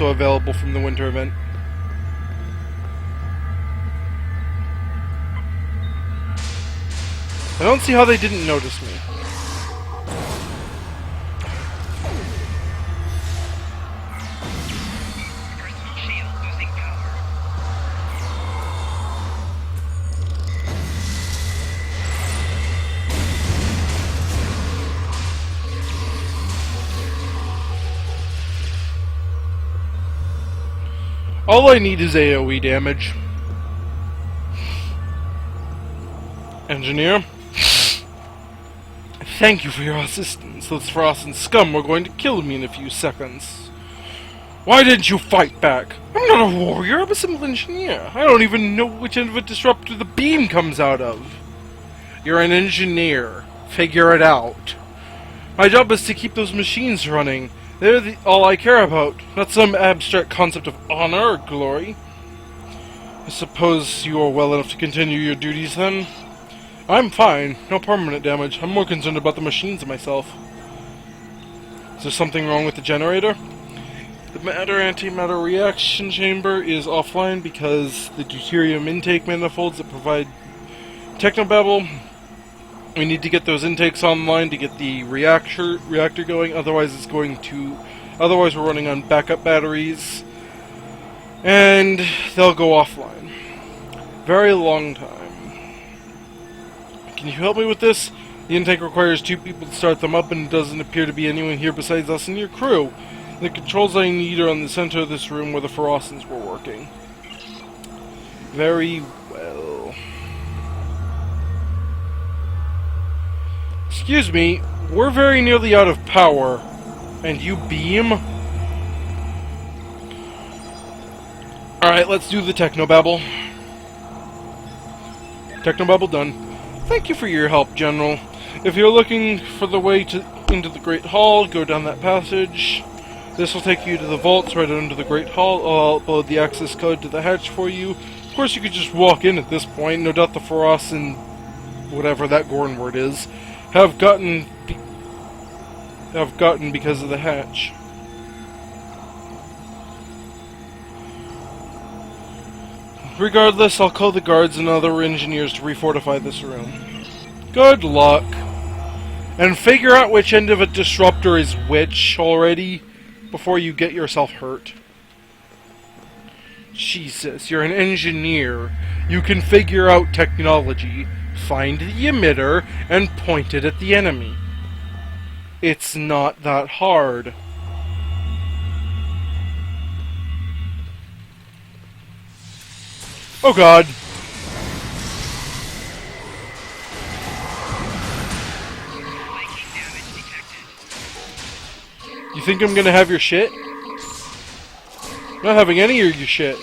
available from the winter event. I don't see how they didn't notice me. Personal shield losing power. All I need is AoE damage. Engineer? Thank you for your assistance. Those Frozen scum were going to kill me in a few seconds. Why didn't you fight back? I'm not a warrior, I'm a simple engineer. I don't even know which end of a disruptor the beam comes out of. You're an engineer. Figure it out. My job is to keep those machines running. They're all I care about, not some abstract concept of honor or glory. I suppose you are well enough to continue your duties then? I'm fine. No permanent damage. I'm more concerned about the machines than myself. Is there something wrong with the generator? The matter-antimatter reaction chamber is offline because the deuterium intake manifolds that provide technobabble. We need to get those intakes online to get the reactor going. Otherwise, we're running on backup batteries, and they'll go offline. Very long time. Can you help me with this? The intake requires 2 people to start them up, and it doesn't appear to be anyone here besides us and your crew. The controls I need are on the center of this room where the Ferocins were working. Very well. Excuse me, we're very nearly out of power. And you beam? Alright, let's do the technobabble. Technobabble done. Thank you for your help, General. If you're looking for the way into the Great Hall, go down that passage. This will take you to the vaults right under the Great Hall. I'll upload the access code to the hatch for you. Of course, you could just walk in at this point. No doubt the Feroz and whatever that Gorn word is have gotten because of the hatch. Regardless, I'll call the guards and other engineers to refortify this room. Good luck. And figure out which end of a disruptor is which already before you get yourself hurt. Jesus, you're an engineer. You can figure out technology, find the emitter, and point it at the enemy. It's not that hard. Oh god. Viking damage detected. You think I'm gonna have your shit? I'm not having any of your shit.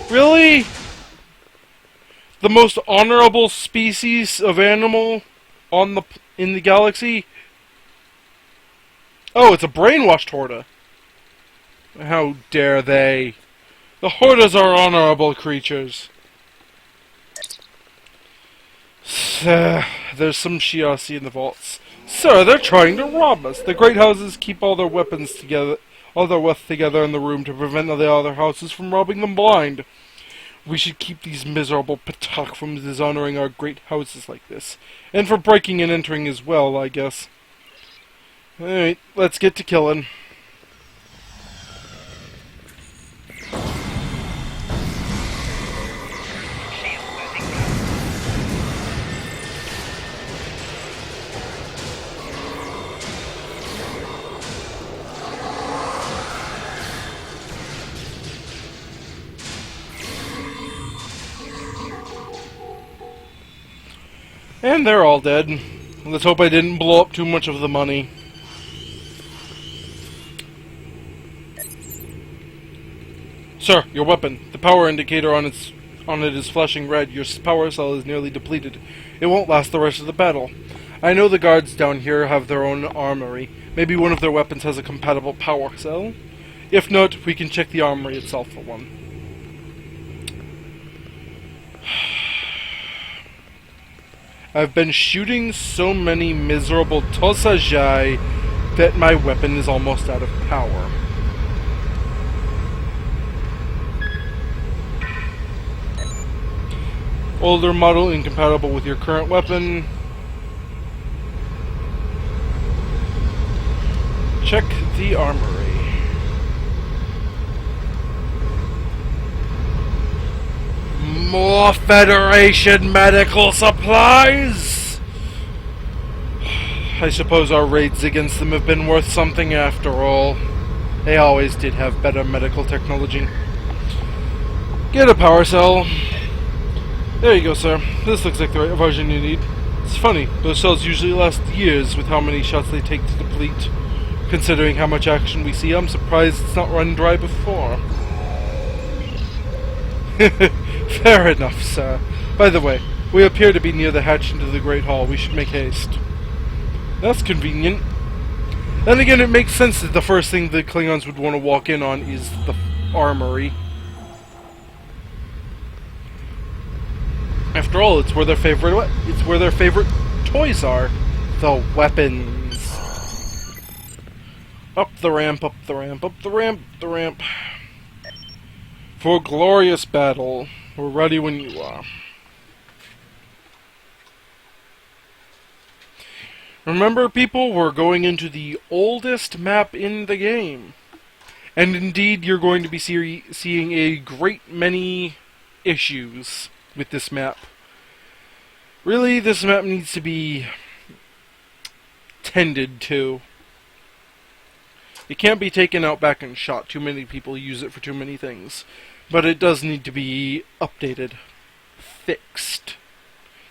Really? The most honorable species of animal in the galaxy? Oh, it's a brainwashed Horda. How dare they? The Hordas are honorable creatures. There's some Shiasi in the vaults. Sir, they're trying to rob us. The great houses keep all their weapons together, all their wealth together in the room to prevent the other houses from robbing them blind. We should keep these miserable Patak from dishonoring our great houses like this. And for breaking and entering as well, I guess. Alright, let's get to killing. Shield losing power. And they're all dead. Let's hope I didn't blow up too much of the money. Sir, your weapon. The power indicator on on it is flashing red. Your power cell is nearly depleted. It won't last the rest of the battle. I know the guards down here have their own armory. Maybe one of their weapons has a compatible power cell. If not, we can check the armory itself for one. I've been shooting so many miserable Tosajai that my weapon is almost out of power. Older model incompatible with your current weapon. Check the armory. More Federation medical supplies! I suppose our raids against them have been worth something after all. They always did have better medical technology. Get a power cell. There you go, sir. This looks like the right version you need. It's funny, those cells usually last years with how many shots they take to deplete. Considering how much action we see, I'm surprised it's not run dry before. Fair enough, sir. By the way, we appear to be near the hatch into the Great Hall. We should make haste. That's convenient. Then again, it makes sense that the first thing the Klingons would want to walk in on is the armory. After all, it's where their favorite toys are. The weapons. Up the ramp, up the ramp, up the ramp, the ramp. For a glorious battle. We're ready when you are. Remember, people, we're going into the oldest map in the game. And indeed, you're going to be seeing a great many issues with this map. Really, this map needs to be tended to. It can't be taken out back and shot. Too many people use it for too many things. But it does need to be updated. Fixed.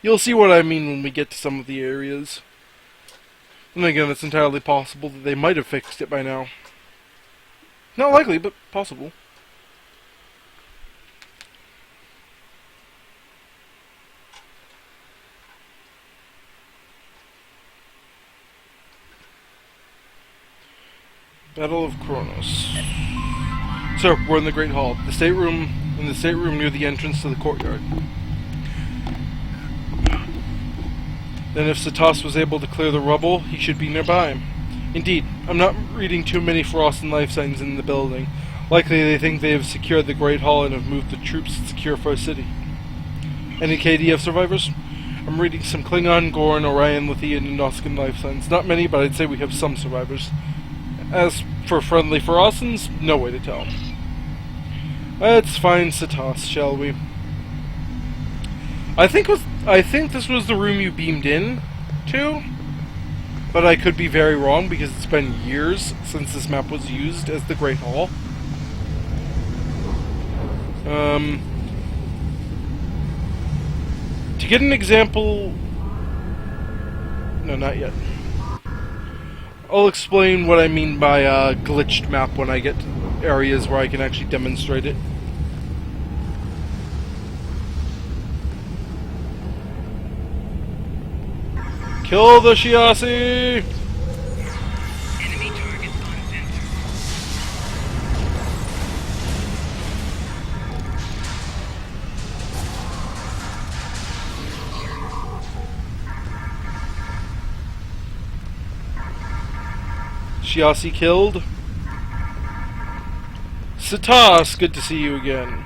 You'll see what I mean when we get to some of the areas. And again, it's entirely possible that they might have fixed it by now. Not likely, but possible. Battle of Qo'noS. Sir, we're in the Great Hall. In the stateroom near the entrance to the courtyard. Then if Satas was able to clear the rubble, he should be nearby. Indeed, I'm not reading too many Frost life signs in the building. Likely they think they have secured the Great Hall and have moved the troops to secure First City. Any KDF survivors? I'm reading some Klingon, Goran, Orion, Lithian, and Noskin life signs. Not many, but I'd say we have some survivors. As for friendly Ferosans, no way to tell. Let's find Satas, shall we? I think this was the room you beamed in to, but I could be very wrong because it's been years since this map was used as the Great Hall. To get an example... No, not yet. I'll explain what I mean by a glitched map when I get to areas where I can actually demonstrate it. Kill the Shiasi! Enemy targets on sensor. Shiasi killed. Satas, good to see you again.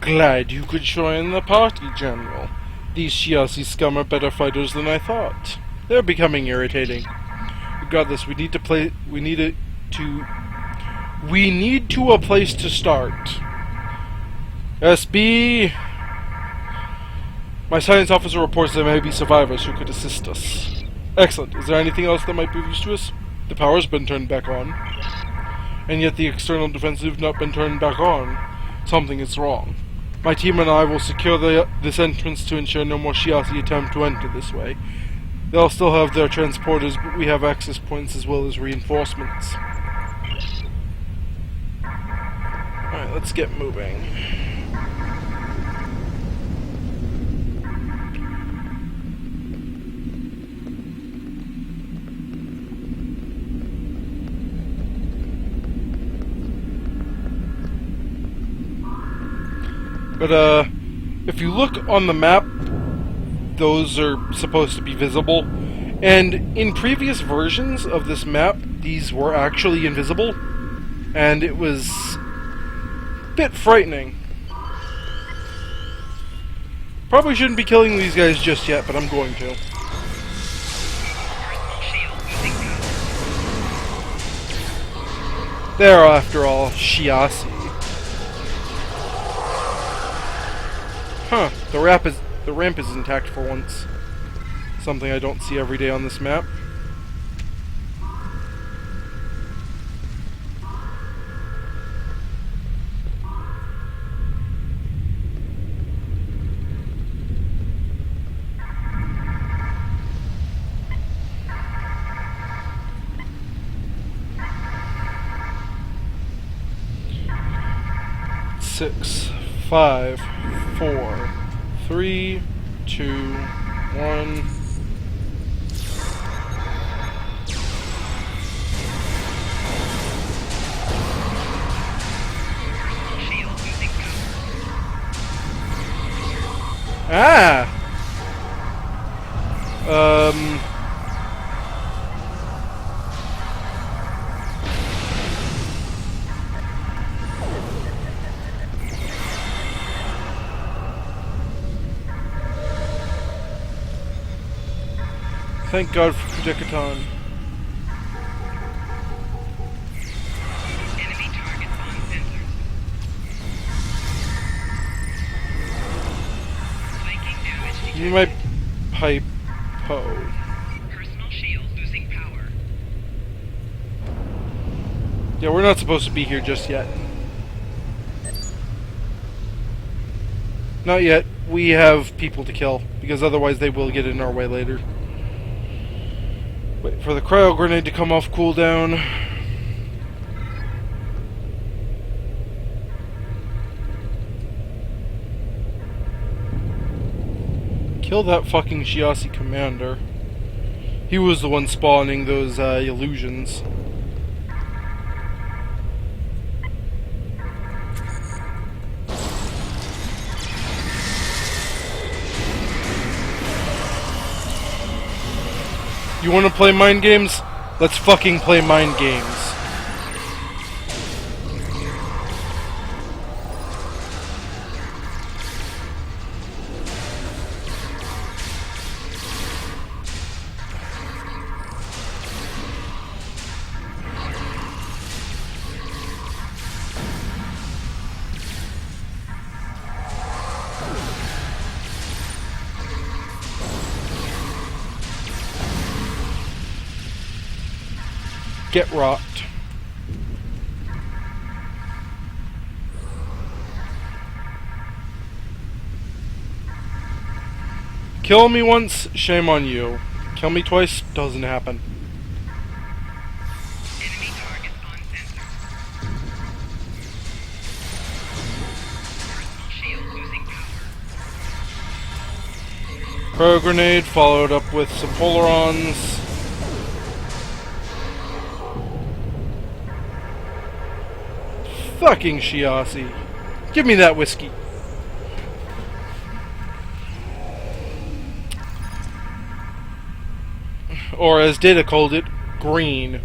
Glad you could join the party, General. These Shiasi scum are better fighters than I thought. They're becoming irritating. Regardless, we need to a place to start. SB. My science officer reports there may be survivors who could assist us. Excellent. Is there anything else that might be of use to us? The power's been turned back on. And yet the external defenses have not been turned back on. Something is wrong. My team and I will secure this entrance to ensure no more Shiasi attempt to enter this way. They'll still have their transporters, but we have access points as well as reinforcements. Alright, let's get moving. But, if you look on the map, those are supposed to be visible. And in previous versions of this map, these were actually invisible. And it was a bit frightening. Probably shouldn't be killing these guys just yet, but I'm going to. They're, after all, Shiasi. Huh, the ramp is intact for once. Something I don't see every day on this map. Six, 5, 4, 3, 2, 1. Ah! Thank God for Kudecaton. Enemy target on sensors. Flanking damage detected. You might hypo. Personal shield losing power. Yeah, we're not supposed to be here just yet. Not yet. We have people to kill, because otherwise they will get in our way later. Wait for the cryo grenade to come off cooldown. Kill that fucking Shiasi commander. He was the one spawning those illusions. You wanna play mind games? Let's fucking play mind games. Get rocked. Kill me once, shame on you. Kill me twice, doesn't happen. Enemy target on sensor. Personal shield losing power. Cryo grenade followed up with some polarons. Fucking Shiasi. Give me that whiskey. Or as Data called it, green.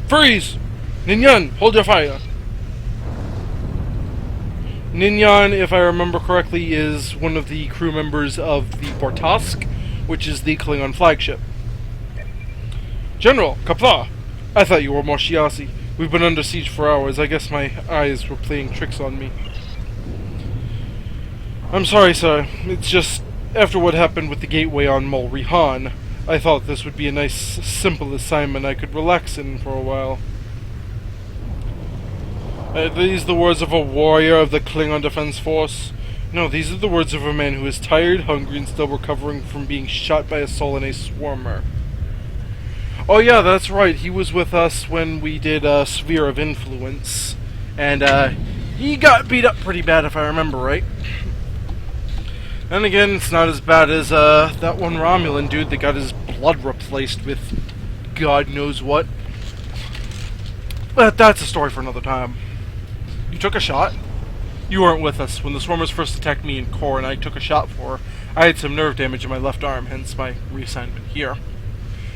Freeze! Ninyan, hold your fire. Ninyan, if I remember correctly, is one of the crew members of the Bortask, which is the Klingon flagship. General, Kapla! I thought you were more Shiasi. We've been under siege for hours. I guess my eyes were playing tricks on me. I'm sorry, sir. It's just, after what happened with the gateway on Mol Rihan, I thought this would be a nice, simple assignment I could relax in for a while. Are these the words of a warrior of the Klingon Defense Force? No, these are the words of a man who is tired, hungry, and still recovering from being shot by a Solanese swarmer. Oh yeah, that's right. He was with us when we did Sphere of Influence. And he got beat up pretty bad, if I remember right. And again, it's not as bad as that one Romulan dude that got his blood replaced with God knows what. But that's a story for another time. You took a shot? You weren't with us when the swarmers first attacked me and Core, and I took a shot for her. I had some nerve damage in my left arm, hence my reassignment here.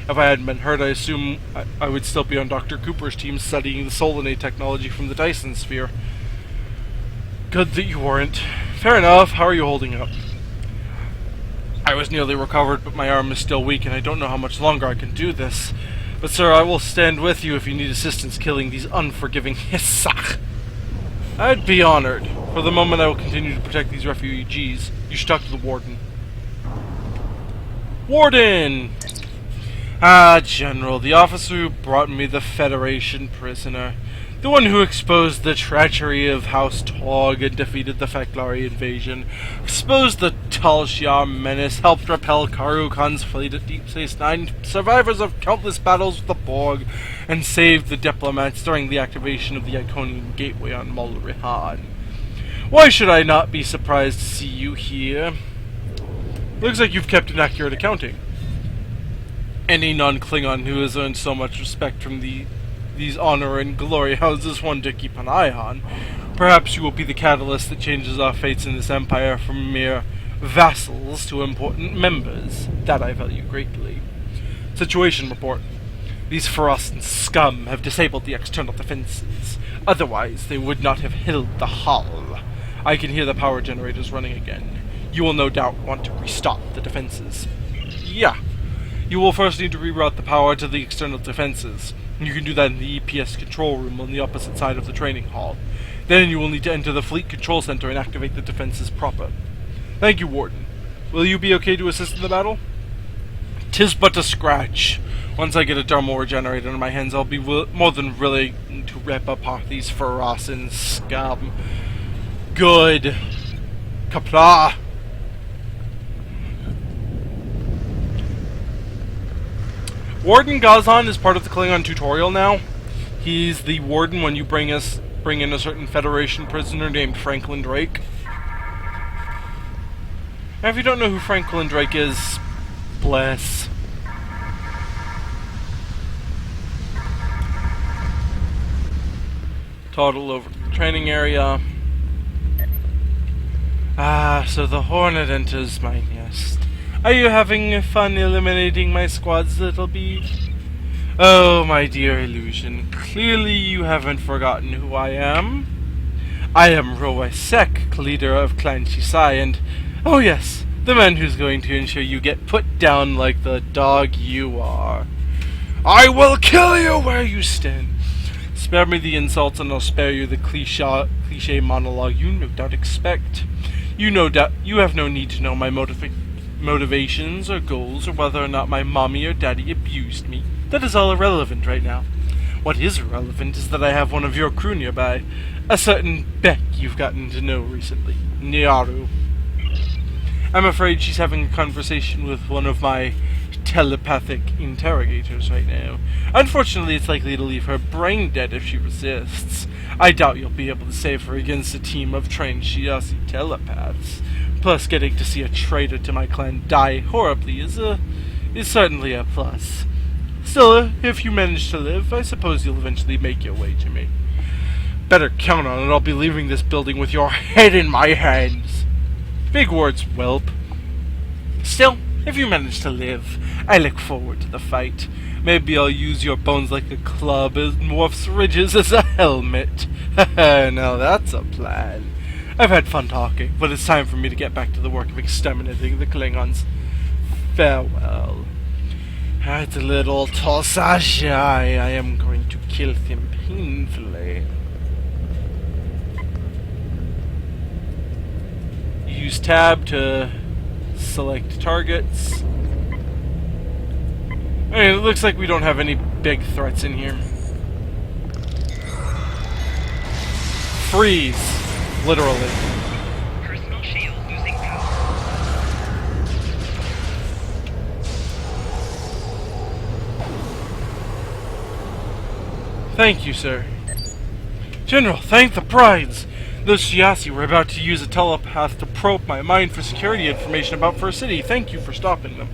If I hadn't been hurt, I assume I would still be on Dr. Cooper's team studying the Solinate technology from the Dyson sphere. Good that you weren't. Fair enough. How are you holding up? I was nearly recovered, but my arm is still weak, and I don't know how much longer I can do this. But sir, I will stand with you if you need assistance killing these unforgiving Hissach. I'd be honored. For the moment, I will continue to protect these refugees. You should talk to the warden. Warden! Ah, General, the officer who brought me the Federation prisoner. The one who exposed the treachery of House Tog and defeated the Feklari invasion, exposed the Talshar menace, helped repel Karu Khan's fleet at Deep Space Nine, survivors of countless battles with the Borg, and saved the diplomats during the activation of the Iconian Gateway on Mulrihan. Why should I not be surprised to see you here? Looks like you've kept an accurate accounting. Any non-Klingon who has earned so much respect from these honor and glory houses one to keep an eye on. Perhaps you will be the catalyst that changes our fates in this empire from mere vassals to important members. That I value greatly. Situation report. These Ferosan scum have disabled the external defenses. Otherwise, they would not have held the hull. I can hear the power generators running again. You will no doubt want to restock the defenses. Yeah. You will first need to reroute the power to the external defenses. You can do that in the EPS control room on the opposite side of the training hall. Then you will need to enter the fleet control center and activate the defenses proper. Thank you, Warden. Will you be okay to assist in the battle? 'Tis but a scratch. Once I get a thermal regenerator in my hands, I'll be more than willing to rip apart these Ferosan scum. Good. Kapla! Warden Gazan is part of the Klingon tutorial now. He's the warden when you bring in a certain Federation prisoner named Franklin Drake. Now, if you don't know who Franklin Drake is, bless. Toddle over to the training area. Ah, so the Hornet enters my nest. Are you having fun eliminating my squad's little bead? Oh, my dear Illusion, clearly you haven't forgotten who I am. I am Roy Sek, leader of Clan Shisai, and, oh yes, the man who's going to ensure you get put down like the dog you are. I will kill you where you stand. Spare me the insults and I'll spare you the cliche monologue you no doubt expect. You have no need to know my motivations or goals or whether or not my mommy or daddy abused me. That is all irrelevant right now. What is relevant is that I have one of your crew nearby. A certain Beck you've gotten to know recently. Nyaru. I'm afraid she's having a conversation with one of my telepathic interrogators right now. Unfortunately, it's likely to leave her brain dead if she resists. I doubt you'll be able to save her against a team of trained Shiasi telepaths. Plus, getting to see a traitor to my clan die horribly is certainly a plus. Still, if you manage to live, I suppose you'll eventually make your way to me. Better count on it, I'll be leaving this building with your head in my hands. Big words, whelp. Still, if you manage to live, I look forward to the fight. Maybe I'll use your bones like a club and Worf's ridges as a helmet. Now that's a plan. I've had fun talking, but it's time for me to get back to the work of exterminating the Klingons. Farewell. That little Tosashai, I am going to kill him painfully. Use tab to select targets. Alright, it looks like we don't have any big threats in here. Freeze! Literally. Personal shield losing power. Thank you, sir. General, thank the brides! Those Shiasi were about to use a telepath to probe my mind for security information about First City. Thank you for stopping them.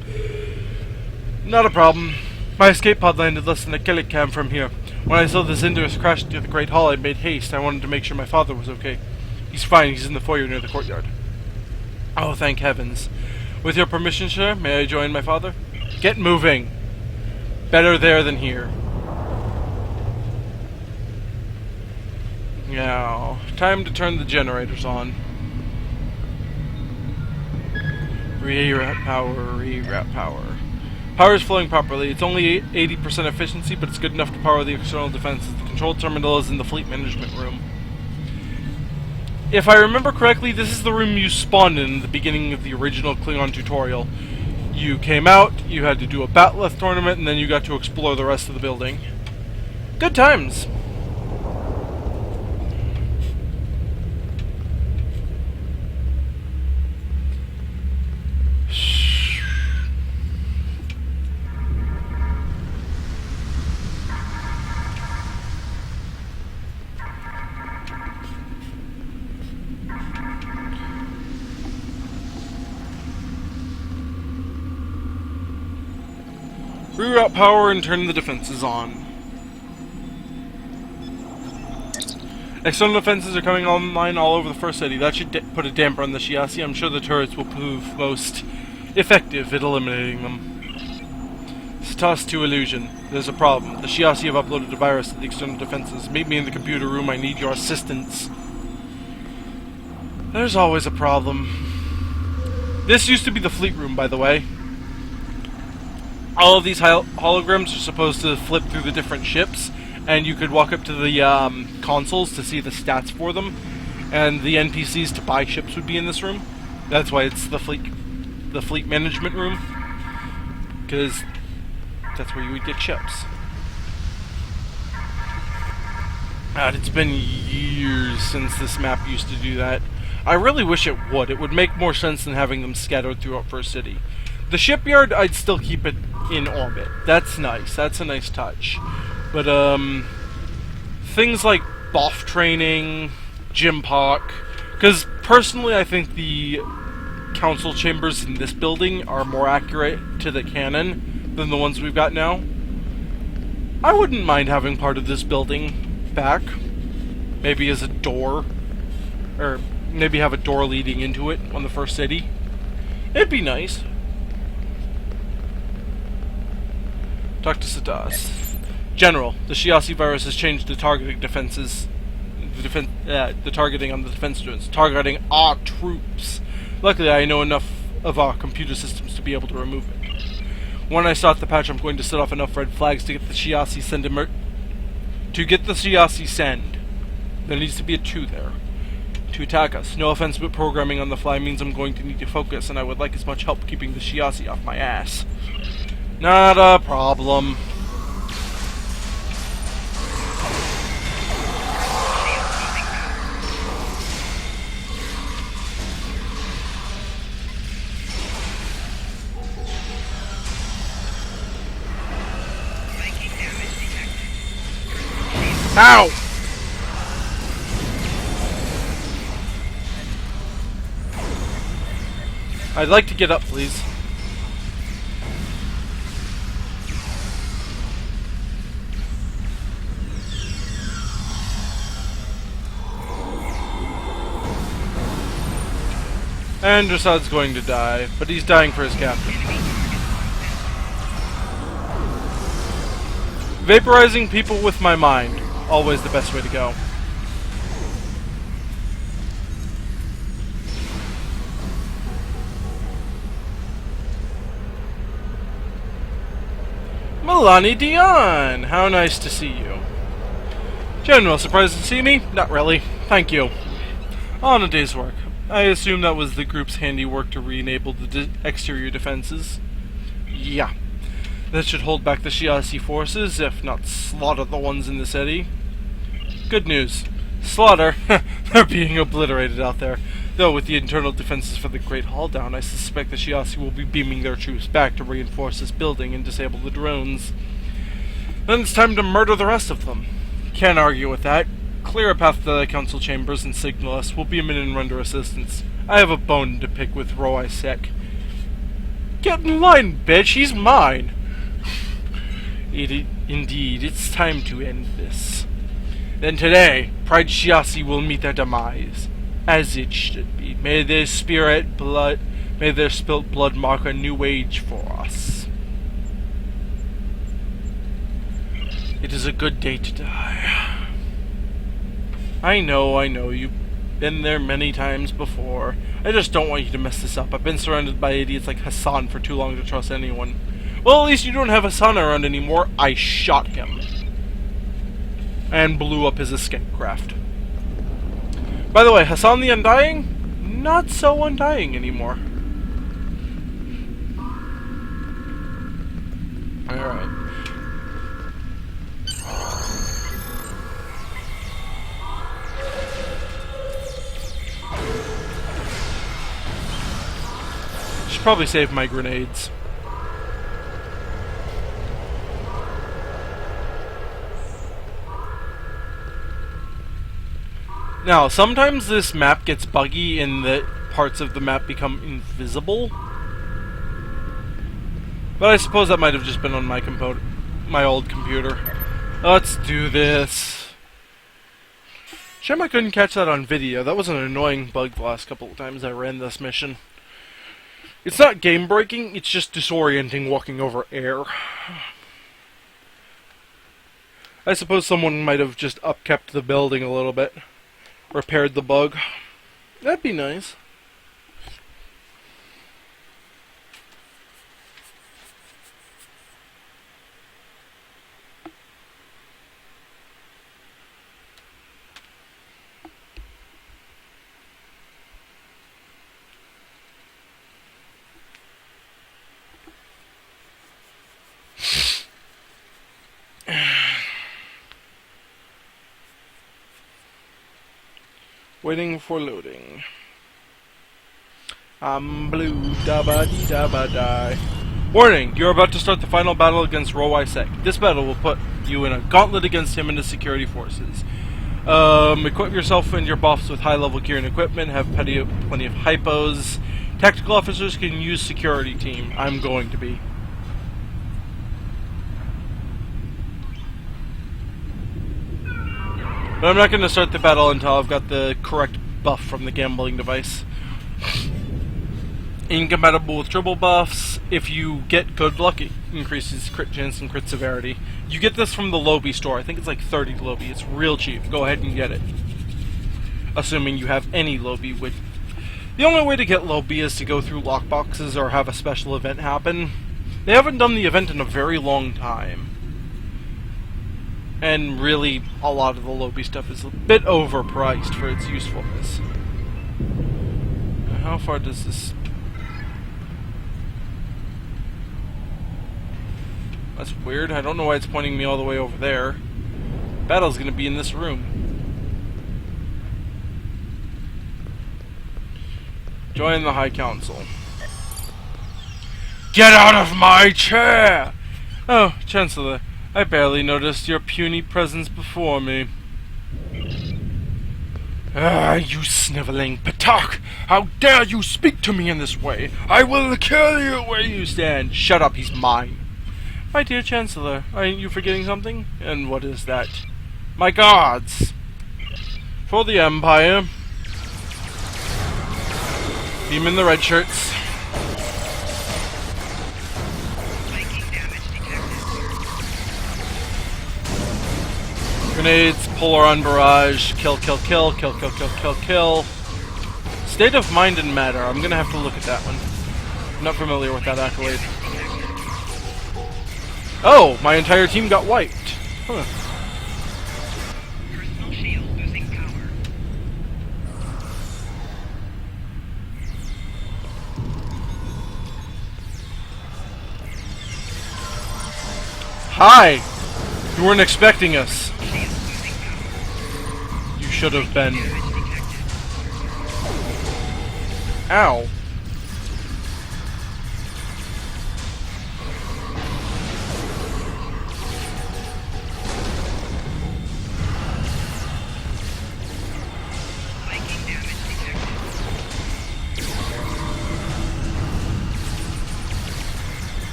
Not a problem. My escape pod landed less than a kilogram from here. When I saw the Zinders crash into the Great Hall, I made haste. I wanted to make sure my father was okay. He's fine. He's in the foyer near the courtyard. Oh, thank heavens. With your permission, sir, may I join my father? Get moving. Better there than here. Now, time to turn the generators on. Reroute power, reroute power. Power is flowing properly. It's only 80% efficiency, but it's good enough to power the external defenses. The control terminal is in the fleet management room. If I remember correctly, this is the room you spawned in the beginning of the original Klingon tutorial. You came out, you had to do a Batleth tournament, and then you got to explore the rest of the building. Good times! Reroute power and turn the defenses on. External defenses are coming online all over the first city. That should put a damper on the Shiasi. I'm sure the turrets will prove most effective at eliminating them. STOS 2 illusion. There's a problem. The Shiasi have uploaded a virus to the external defenses. Meet me in the computer room. I need your assistance. There's always a problem. This used to be the fleet room, by the way. All of these holograms are supposed to flip through the different ships, and you could walk up to the consoles to see the stats for them, and the NPCs to buy ships would be in this room. That's why it's the fleet management room, because that's where you would get ships. God, it's been years since this map used to do that. I really wish it would. It would make more sense than having them scattered throughout First City. The shipyard, I'd still keep it in orbit. That's nice. That's a nice touch. But, things like BOF training, Gym Park, because personally I think the council chambers in this building are more accurate to the canon than the ones we've got now. I wouldn't mind having part of this building back. Maybe as a door. Or maybe have a door leading into it on the First City. It'd be nice. Talk to STOS. General, the Shiasi virus has changed the targeting defenses. The targeting on the defense drones, targeting our troops. Luckily, I know enough of our computer systems to be able to remove it. When I start the patch, I'm going to set off enough red flags to get the Shiasi send. There needs to be a 2 there to attack us. No offense, but programming on the fly means I'm going to need to focus, and I would like as much help keeping the Shiasi off my ass. Not a problem. Ow! I'd like to get up, please. And Drassad's going to die, but he's dying for his captain. Vaporizing people with my mind. Always the best way to go. Milani Dion! How nice to see you. General, surprised to see me? Not really. Thank you. On a day's work. I assume that was the group's handiwork to re-enable the exterior defenses. Yeah. That should hold back the Shiasi forces, if not slaughter the ones in the city. Good news. Slaughter? They're being obliterated out there. Though with the internal defenses for the Great Hall down, I suspect the Shiasi will be beaming their troops back to reinforce this building and disable the drones. Then it's time to murder the rest of them. Can't argue with that. Clear a path to the council chambers and signal us. We'll beam in and render assistance. I have a bone to pick with Roisek. Get in line, bitch! He's mine! Indeed, it's time to end this. Then today, Pride Shiasi will meet their demise, as it should be. May their spilt blood mark a new age for us. It is a good day to die. I know, you've been there many times before. I just don't want you to mess this up. I've been surrounded by idiots like Hassan for too long to trust anyone. Well, at least you don't have Hassan around anymore. I shot him. And blew up his escape craft. By the way, Hassan the Undying? Not so undying anymore. Alright. Should probably save my grenades. Now, sometimes this map gets buggy and the parts of the map become invisible. But I suppose that might have just been on my old computer. Let's do this. Shame I couldn't catch that on video. That was an annoying bug the last couple of times I ran this mission. It's not game breaking, it's just disorienting walking over air. I suppose someone might have just upkept the building a little bit. Repaired the bug. That'd be nice. Waiting for loading. I'm blue, da-ba-dee da-ba-die. Warning! You're about to start the final battle against Ro'Isek. This battle will put you in a gauntlet against him and his security forces. Equip yourself and your buffs with high-level gear and equipment. Have plenty of hypos. Tactical officers can use security team. I'm going to be. But I'm not going to start the battle until I've got the correct buff from the gambling device. Incompatible with triple buffs. If you get good luck, it increases crit chance and crit severity. You get this from the Lobi store. I think it's like 30 Lobi. It's real cheap. Go ahead and get it. Assuming you have any Lobi. Which the only way to get Lobi is to go through lockboxes or have a special event happen. They haven't done the event in a very long time. And really, a lot of the Lobi stuff is a bit overpriced for its usefulness. How far does this... That's weird. I don't know why it's pointing me all the way over there. Battle's gonna be in this room. Join the High Council. Get out of my chair! Oh, Chancellor. I barely noticed your puny presence before me. Ah, you sniveling Patak! How dare you speak to me in this way! I will kill you where you stand! Shut up, he's mine! My dear Chancellor, aren't you forgetting something? And what is that? My gods! For the Empire. Beam in the red shirts. Grenades, Polaron barrage, kill, kill, kill, kill, kill, kill, kill, kill. State of mind and matter. I'm gonna have to look at that one. I'm not familiar with that accolade. Oh, my entire team got wiped. Huh. Personal shield losing power. Hi! You weren't expecting us. You should have been. Ow.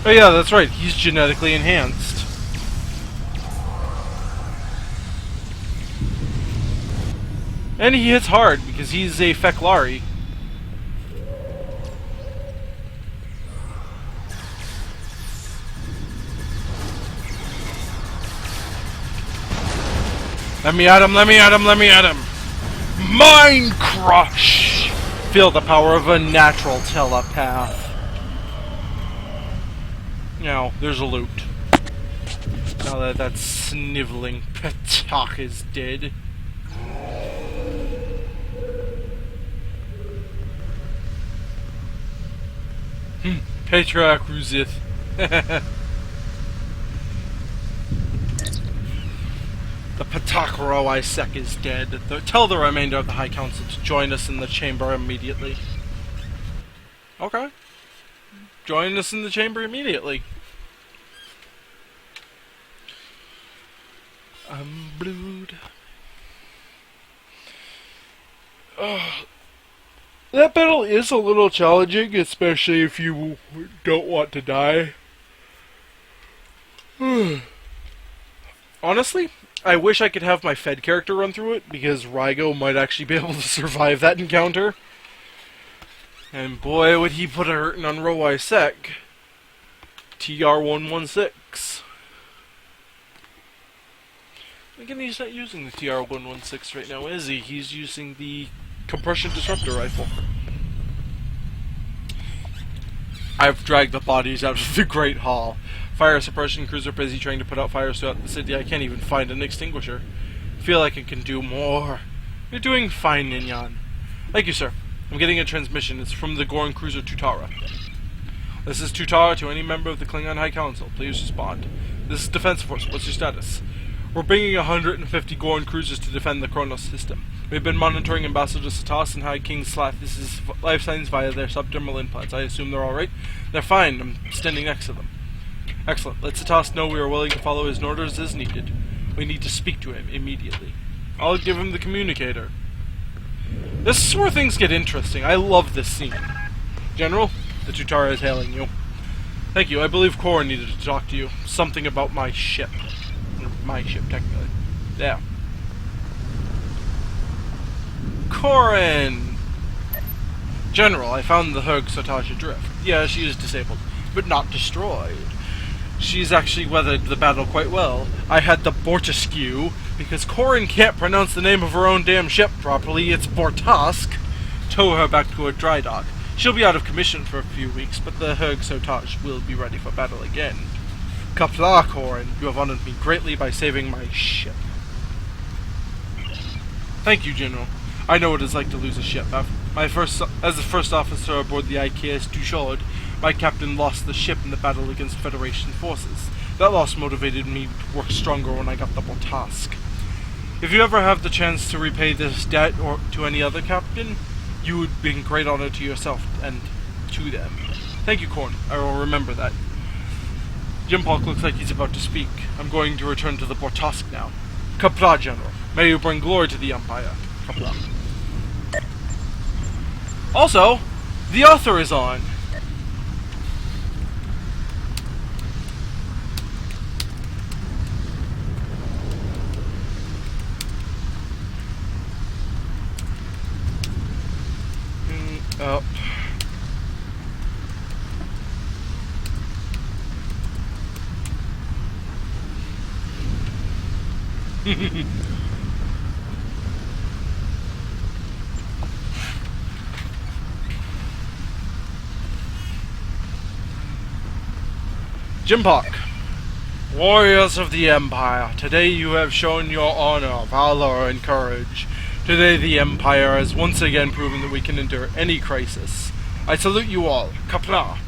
Oh yeah, that's right. He's genetically enhanced. And he hits hard because he's a Feclari. Let me at him, let me at him, let me at him! Mind Crush! Feel the power of a natural telepath. Now, there's a loot. Now that that sniveling Petak is dead. Petrak Ruzith. The Patakro Isaac is dead. Tell the remainder of the High Council to join us in the chamber immediately. Okay. Join us in the chamber immediately. I'm blued. That battle is a little challenging, especially if you don't want to die. Honestly, I wish I could have my Fed character run through it, because Rygo might actually be able to survive that encounter. And boy, would he put a hurtin' on Rowai Sec. TR-116. Again, he's not using the TR-116 right now, is he? He's using the Compression Disruptor Rifle. I've dragged the bodies out of the Great Hall. Fire suppression crews are busy trying to put out fires throughout the city. I can't even find an extinguisher. Feel like I can do more. You're doing fine, Ninyan. Thank you, sir. I'm getting a transmission. It's from the Goran cruiser Tutara. This is Tutara to any member of the Klingon High Council. Please respond. This is Defense Force. What's your status? We're bringing 150 Goran cruisers to defend the Qo'noS system. We've been monitoring Ambassador Satas and High King Slathis' life signs via their subdermal implants. I assume they're alright? They're fine. I'm standing next to them. Excellent. Let Satas know we are willing to follow his orders as needed. We need to speak to him immediately. I'll give him the communicator. This is where things get interesting. I love this scene. General, the Tutara is hailing you. Thank you. I believe Cora needed to talk to you. Something about my ship. My ship, technically. Yeah. Corin! General, I found the Herg Sotage adrift. Yeah, she is disabled, but not destroyed. She's actually weathered the battle quite well. I had the Bortaskew, because Corin can't pronounce the name of her own damn ship properly. It's Bortask. Tow her back to a dry dock. She'll be out of commission for a few weeks, but the Herg Sotage will be ready for battle again. Kapla, Corin, you have honored me greatly by saving my ship. Thank you, General. I know what it's like to lose a ship. As the first officer aboard the IKS Duchod, my captain lost the ship in the battle against Federation forces. That loss motivated me to work stronger when I got the task. If you ever have the chance to repay this debt or to any other captain, you would bring great honor to yourself and to them. Thank you, Corn. I will remember that. Jim Polk looks like he's about to speak. I'm going to return to the Bortask now. Kapla, General. May you bring glory to the Empire. Kapla. Also, the author is on. Oh. Jimpock, warriors of the Empire, today you have shown your honor, valor, and courage. Today the Empire has once again proven that we can endure any crisis. I salute you all. Kapla.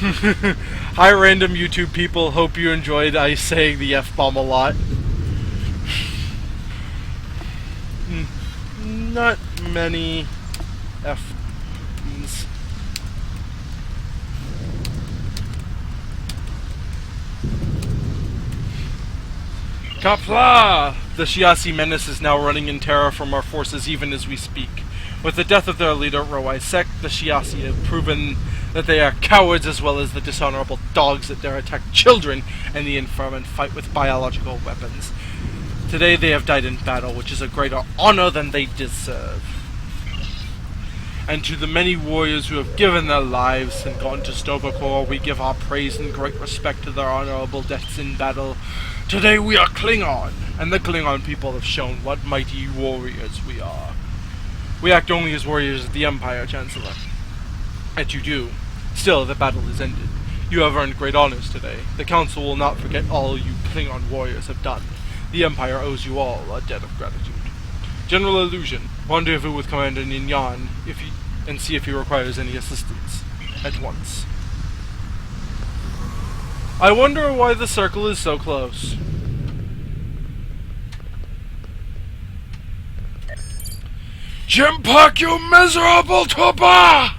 Hi random YouTube people, hope you enjoyed I saying the F-bomb a lot. Not many F-bombs. Kapla! The Shiasi menace is now running in terror from our forces even as we speak. With the death of their leader, Rowai Sek, the Shiasi have proven that they are cowards as well as the dishonorable dogs that dare attack children and the infirm and fight with biological weapons. Today they have died in battle, which is a greater honor than they deserve. And to the many warriors who have given their lives and gone to Stovacor, we give our praise and great respect to their honorable deaths in battle. Today we are Klingon, and the Klingon people have shown what mighty warriors we are. We act only as warriors of the Empire, Chancellor. And you do. Still, the battle is ended. You have earned great honors today. The Council will not forget all you Klingon warriors have done. The Empire owes you all a debt of gratitude. General Illusion, rendezvous with Commander Ninyan and see if he requires any assistance. At once. I wonder why the circle is so close. Jimpak, you miserable tuba!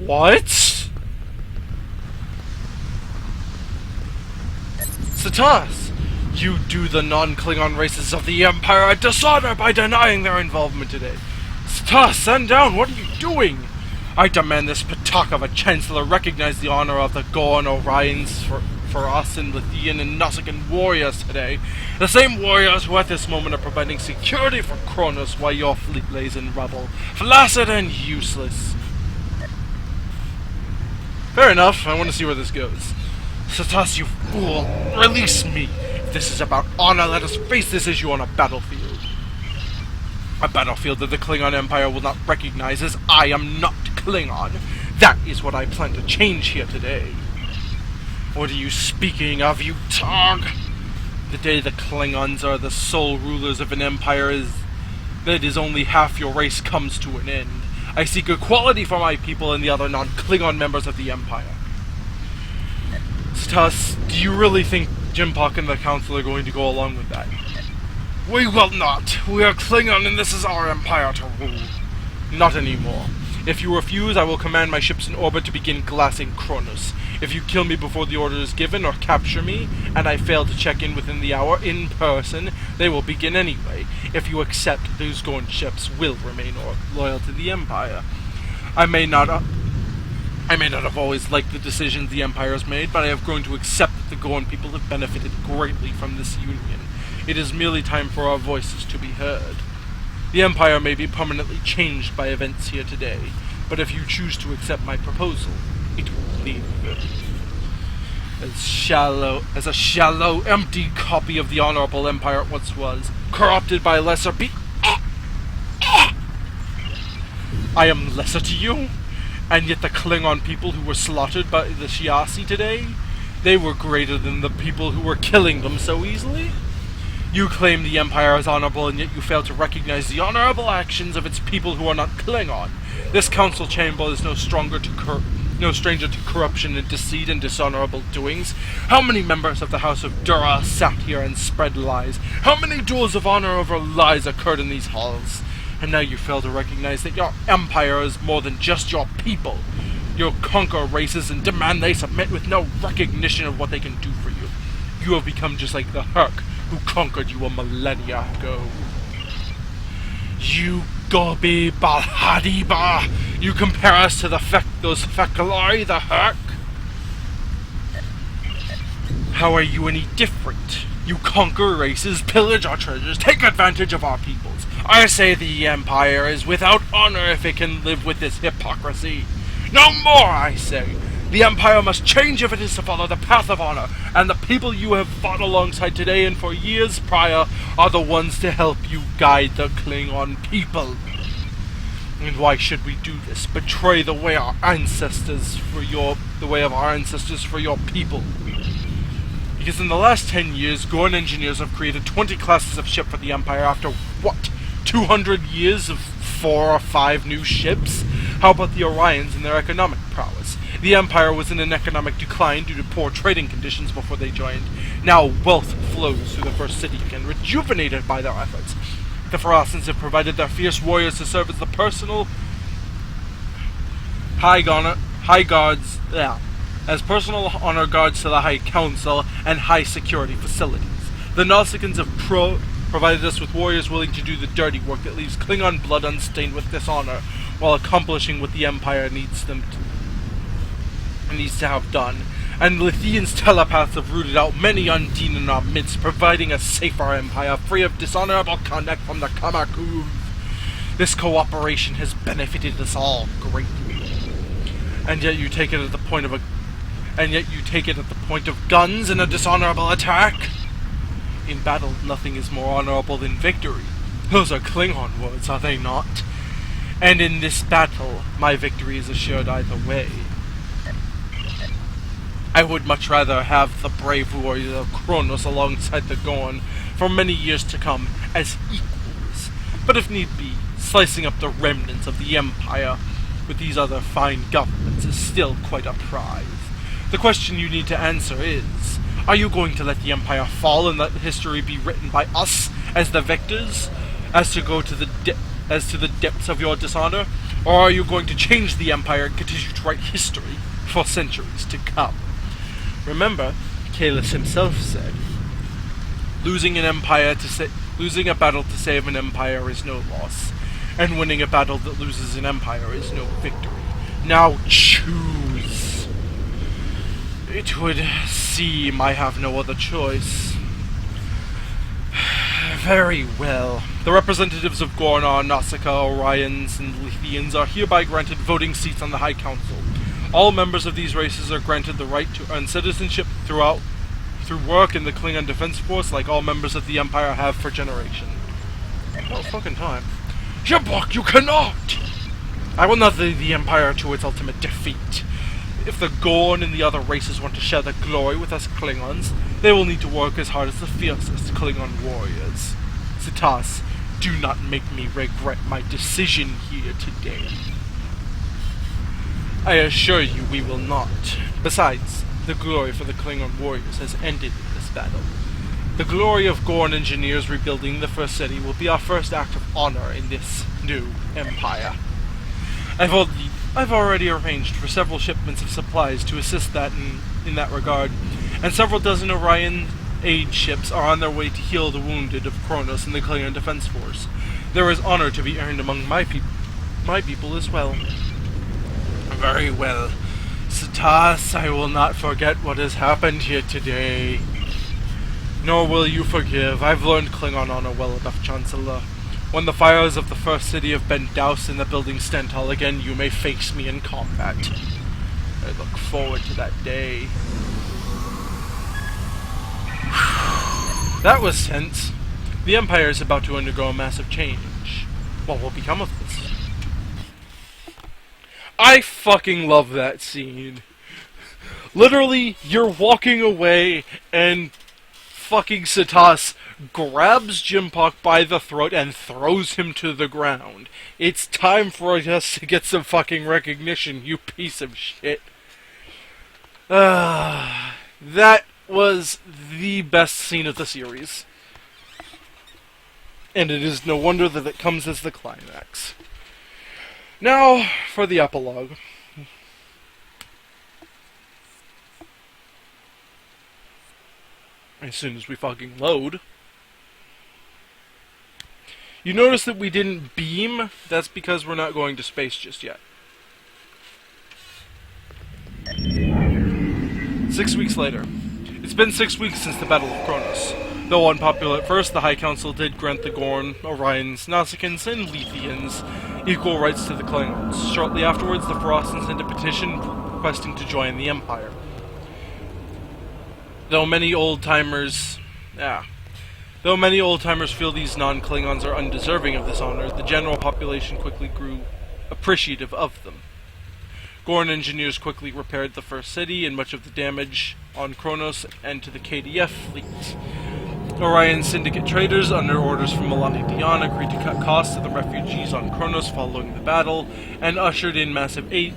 What? Satas, you do the non-Klingon races of the Empire a dishonor by denying their involvement today. Satas, stand down, what are you doing? I demand this Patak of a Chancellor recognize the honor of the Gorn Orions for us and Lithian and Nausicaan warriors today. The same warriors who at this moment are providing security for Qo'noS while your fleet lays in rubble. Flaccid and useless. Fair enough, I want to see where this goes. Satas, you fool! Release me! If this is about honor, let us face this issue on a battlefield. A battlefield that the Klingon Empire will not recognize, as I am not Klingon. That is what I plan to change here today. What are you speaking of, you Tog? The day the Klingons are the sole rulers of an empire that is only half your race comes to an end. I seek equality for my people and the other non-Klingon members of the Empire. Stas, do you really think Jimpak and the Council are going to go along with that? We will not. We are Klingon and this is our Empire to rule. Not anymore. If you refuse, I will command my ships in orbit to begin glassing Qo'noS. If you kill me before the order is given or capture me, and I fail to check in within the hour in person, they will begin anyway. If you accept, those Gorn ships will remain loyal to the Empire. I may not have always liked the decisions the Empire has made, but I have grown to accept that the Gorn people have benefited greatly from this union. It is merely time for our voices to be heard. The Empire may be permanently changed by events here today, but if you choose to accept my proposal, it will leave as a shallow, empty copy of the honorable Empire it once was, corrupted by lesser I am lesser to you? And yet the Klingon people who were slaughtered by the Shiasi today, they were greater than the people who were killing them so easily? You claim the Empire is honorable, and yet you fail to recognize the honorable actions of its people who are not Klingon. This council chamber is no stranger to corruption and deceit and dishonorable doings. How many members of the House of Dura sat here and spread lies? How many duels of honor over lies occurred in these halls? And now you fail to recognize that your Empire is more than just your people. You conquer races and demand they submit with no recognition of what they can do for you. You have become just like the Herc, who conquered you a millennia ago. You Gobi Balhadiba! You compare us to those Fekalari, the Herc? How are you any different? You conquer races, pillage our treasures, take advantage of our peoples. I say the Empire is without honor if it can live with this hypocrisy. No more, I say! The Empire must change if it is to follow the path of honor, and the people you have fought alongside today and for years prior are the ones to help you guide the Klingon people. And why should we do this? Betray the way of our ancestors for your people. Because in the last 10 years, Gorn engineers have created 20 classes of ship for the Empire after, 200 years of 4 or 5 new ships? How about the Orions and their economic prowess? The Empire was in an economic decline due to poor trading conditions before they joined. Now wealth flows through the First City again, rejuvenated by their efforts. The Ferasans have provided their fierce warriors to serve as the personal personal honor guards to the High Council and high security facilities. The Nausicaans have provided us with warriors willing to do the dirty work that leaves Klingon blood unstained with dishonor, while accomplishing what the Empire needs to have done. And Lithian's telepaths have rooted out many Undine in our midst, providing a safer Empire free of dishonorable conduct from the Kamaku. This cooperation has benefited us all greatly. And yet you take it at the point of guns in a dishonorable attack? In battle, nothing is more honorable than victory. Those are Klingon words, are they not? And in this battle, my victory is assured either way. I would much rather have the brave warriors of Qo'noS alongside the Gorn for many years to come as equals, but if need be, slicing up the remnants of the Empire with these other fine governments is still quite a prize. The question you need to answer is, are you going to let the Empire fall and let history be written by us as the victors, as to the depths of your dishonor, or are you going to change the Empire and continue to write history for centuries to come? Remember, Kalis himself said, losing a battle to save an empire is no loss, and winning a battle that loses an empire is no victory. Now choose. It would seem I have no other choice. Very well. The representatives of Gorn, Nausicaa, Orions, and Lithians are hereby granted voting seats on the High Council. All members of these races are granted the right to earn citizenship through work in the Klingon Defense Force, like all members of the Empire have for generations. Well, fucking time. Jabok, you cannot! I will not lead the Empire to its ultimate defeat. If the Gorn and the other races want to share the glory with us Klingons, they will need to work as hard as the fiercest Klingon warriors. Sitas, do not make me regret my decision here today. I assure you we will not. Besides, the glory for the Klingon warriors has ended in this battle. The glory of Gorn engineers rebuilding the first city will be our first act of honor in this new empire. I've already arranged for several shipments of supplies to assist in that regard, and several dozen Orion aid ships are on their way to heal the wounded of Qo'noS and the Klingon Defense Force. There is honor to be earned among my people as well. Very well. Sitas, I will not forget what has happened here today. Nor will you forgive. I've learned Klingon honor well enough, Chancellor. When the fires of the first city have been doused and the building stand tall again, you may face me in combat. I look forward to that day. That was tense. The Empire is about to undergo a massive change. What will become of this? I fucking love that scene. Literally, you're walking away and fucking Sitas grabs Jimpok by the throat and throws him to the ground. It's time for us to get some fucking recognition, you piece of shit. That was the best scene of the series. And it is no wonder that it comes as the climax. Now, for the epilogue. As soon as we fucking load. You notice that we didn't beam? That's because we're not going to space just yet. 6 weeks later. It's been 6 weeks since the Battle of Qo'noS. Though unpopular at first, the High Council did grant the Gorn, Orions, Nausicaans, and Lithians equal rights to the Klingons. Shortly afterwards, the Ferocians sent a petition requesting to join the Empire. Though many old-timers feel these non-Klingons are undeserving of this honor, the general population quickly grew appreciative of them. Gorn engineers quickly repaired the first city and much of the damage on Qo'noS and to the KDF fleet. Orion Syndicate traders, under orders from Melani Dion, agreed to cut costs to the refugees on Qo'noS following the battle, and ushered a massive aid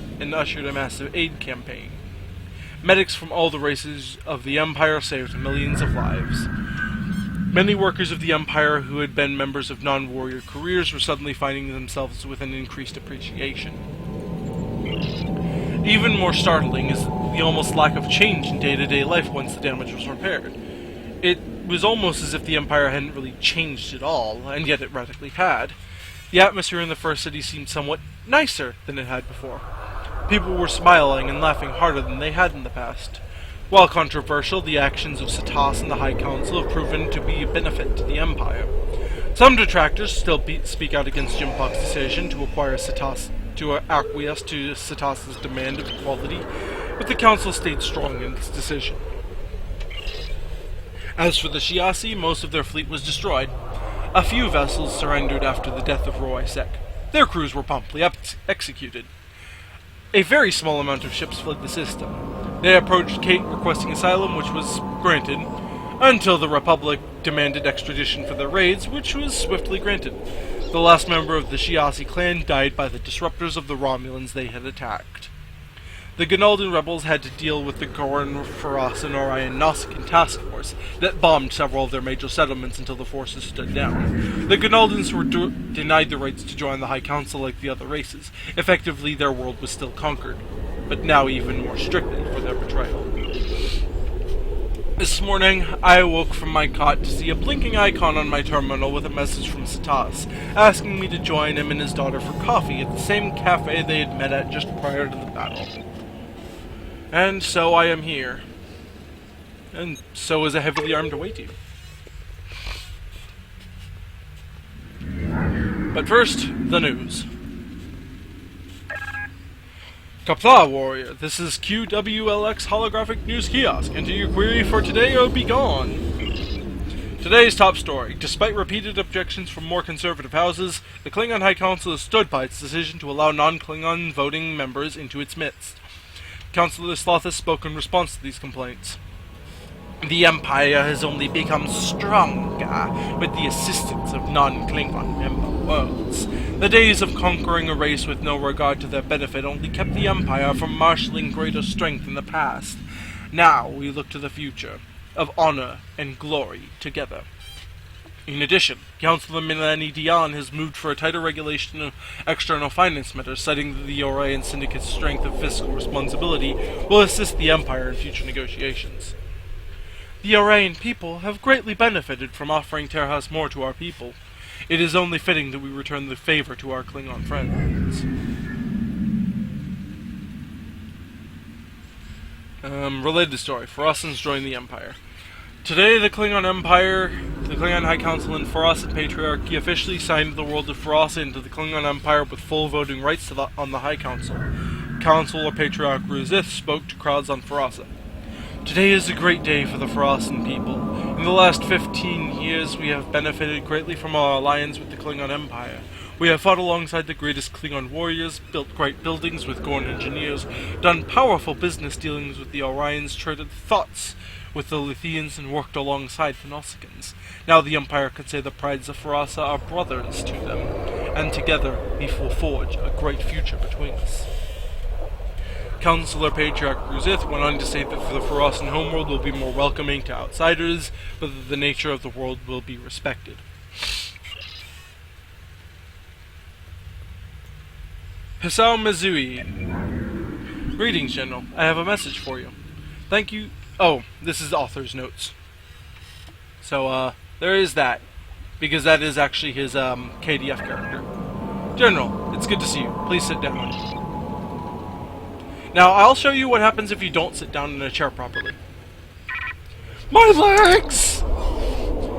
campaign. Medics from all the races of the Empire saved millions of lives. Many workers of the Empire who had been members of non-warrior careers were suddenly finding themselves with an increased appreciation. Even more startling is the almost lack of change in day-to-day life once the damage was repaired. It was almost as if the Empire hadn't really changed at all, and yet it radically had. The atmosphere in the first city seemed somewhat nicer than it had before. People were smiling and laughing harder than they had in the past. While controversial, the actions of STO and the High Council have proven to be a benefit to the Empire. Some detractors still speak out against Jimpok's decision to acquire to acquiesce to STO's demand of equality, but the Council stayed strong in its decision. As for the Shiasi, most of their fleet was destroyed. A few vessels surrendered after the death of Roisek. Their crews were promptly executed. A very small amount of ships fled the system. They approached Kate requesting asylum, which was granted, until the Republic demanded extradition for their raids, which was swiftly granted. The last member of the Shiasi clan died by the disruptors of the Romulans they had attacked. The Ganaldan rebels had to deal with the Gorn, Faras, and Orion Nausicaan task force that bombed several of their major settlements until the forces stood down. The Ganaldans were denied the rights to join the High Council like the other races. Effectively, their world was still conquered, but now even more strictly for their betrayal. This morning, I awoke from my cot to see a blinking icon on my terminal with a message from STO, asking me to join him and his daughter for coffee at the same cafe they had met at just prior to the battle. And so I am here. And so is a heavily armed away team. But first, the news. Kapla Warrior, this is QWLX Holographic News Kiosk. Enter your query for today or be gone. Today's top story. Despite repeated objections from more conservative houses, the Klingon High Council has stood by its decision to allow non-Klingon voting members into its midst. Councillor Sloth has spoken in response to these complaints. The Empire has only become stronger with the assistance of non-Klingon member worlds. The days of conquering a race with no regard to their benefit only kept the Empire from marshalling greater strength in the past. Now we look to the future, of honor and glory together. In addition, Councillor Milani Dion has moved for a tighter regulation of external finance matters, citing that the Orion Syndicate's strength of fiscal responsibility will assist the Empire in future negotiations. The Orion people have greatly benefited from offering Terhas more to our people. It is only fitting that we return the favor to our Klingon friends. Related story. Farasans join the Empire. Today, the Klingon High Council and Farasan Patriarchy officially signed the world of Farasa into the Klingon Empire with full voting rights on the High Council. Councilor Patriarch Ruzith spoke to crowds on Farasa. Today is a great day for the Farasan people. In the last 15 years, we have benefited greatly from our alliance with the Klingon Empire. We have fought alongside the greatest Klingon warriors, built great buildings with Gorn engineers, done powerful business dealings with the Orions, traded thoughts with the Lithians, and worked alongside the Nausicaans. Now the Empire could say the prides of Farasa are brothers to them, and together we will forge a great future between us. Councillor Patriarch Ruzith went on to say that for the Farasan homeworld will be more welcoming to outsiders, but that the nature of the world will be respected. Hisao Mizui. Greetings, General. I have a message for you. Thank you. Oh, this is the author's notes. So, there is that. Because that is actually his, KDF character. General, it's good to see you. Please sit down. Now, I'll show you what happens if you don't sit down in a chair properly. My legs!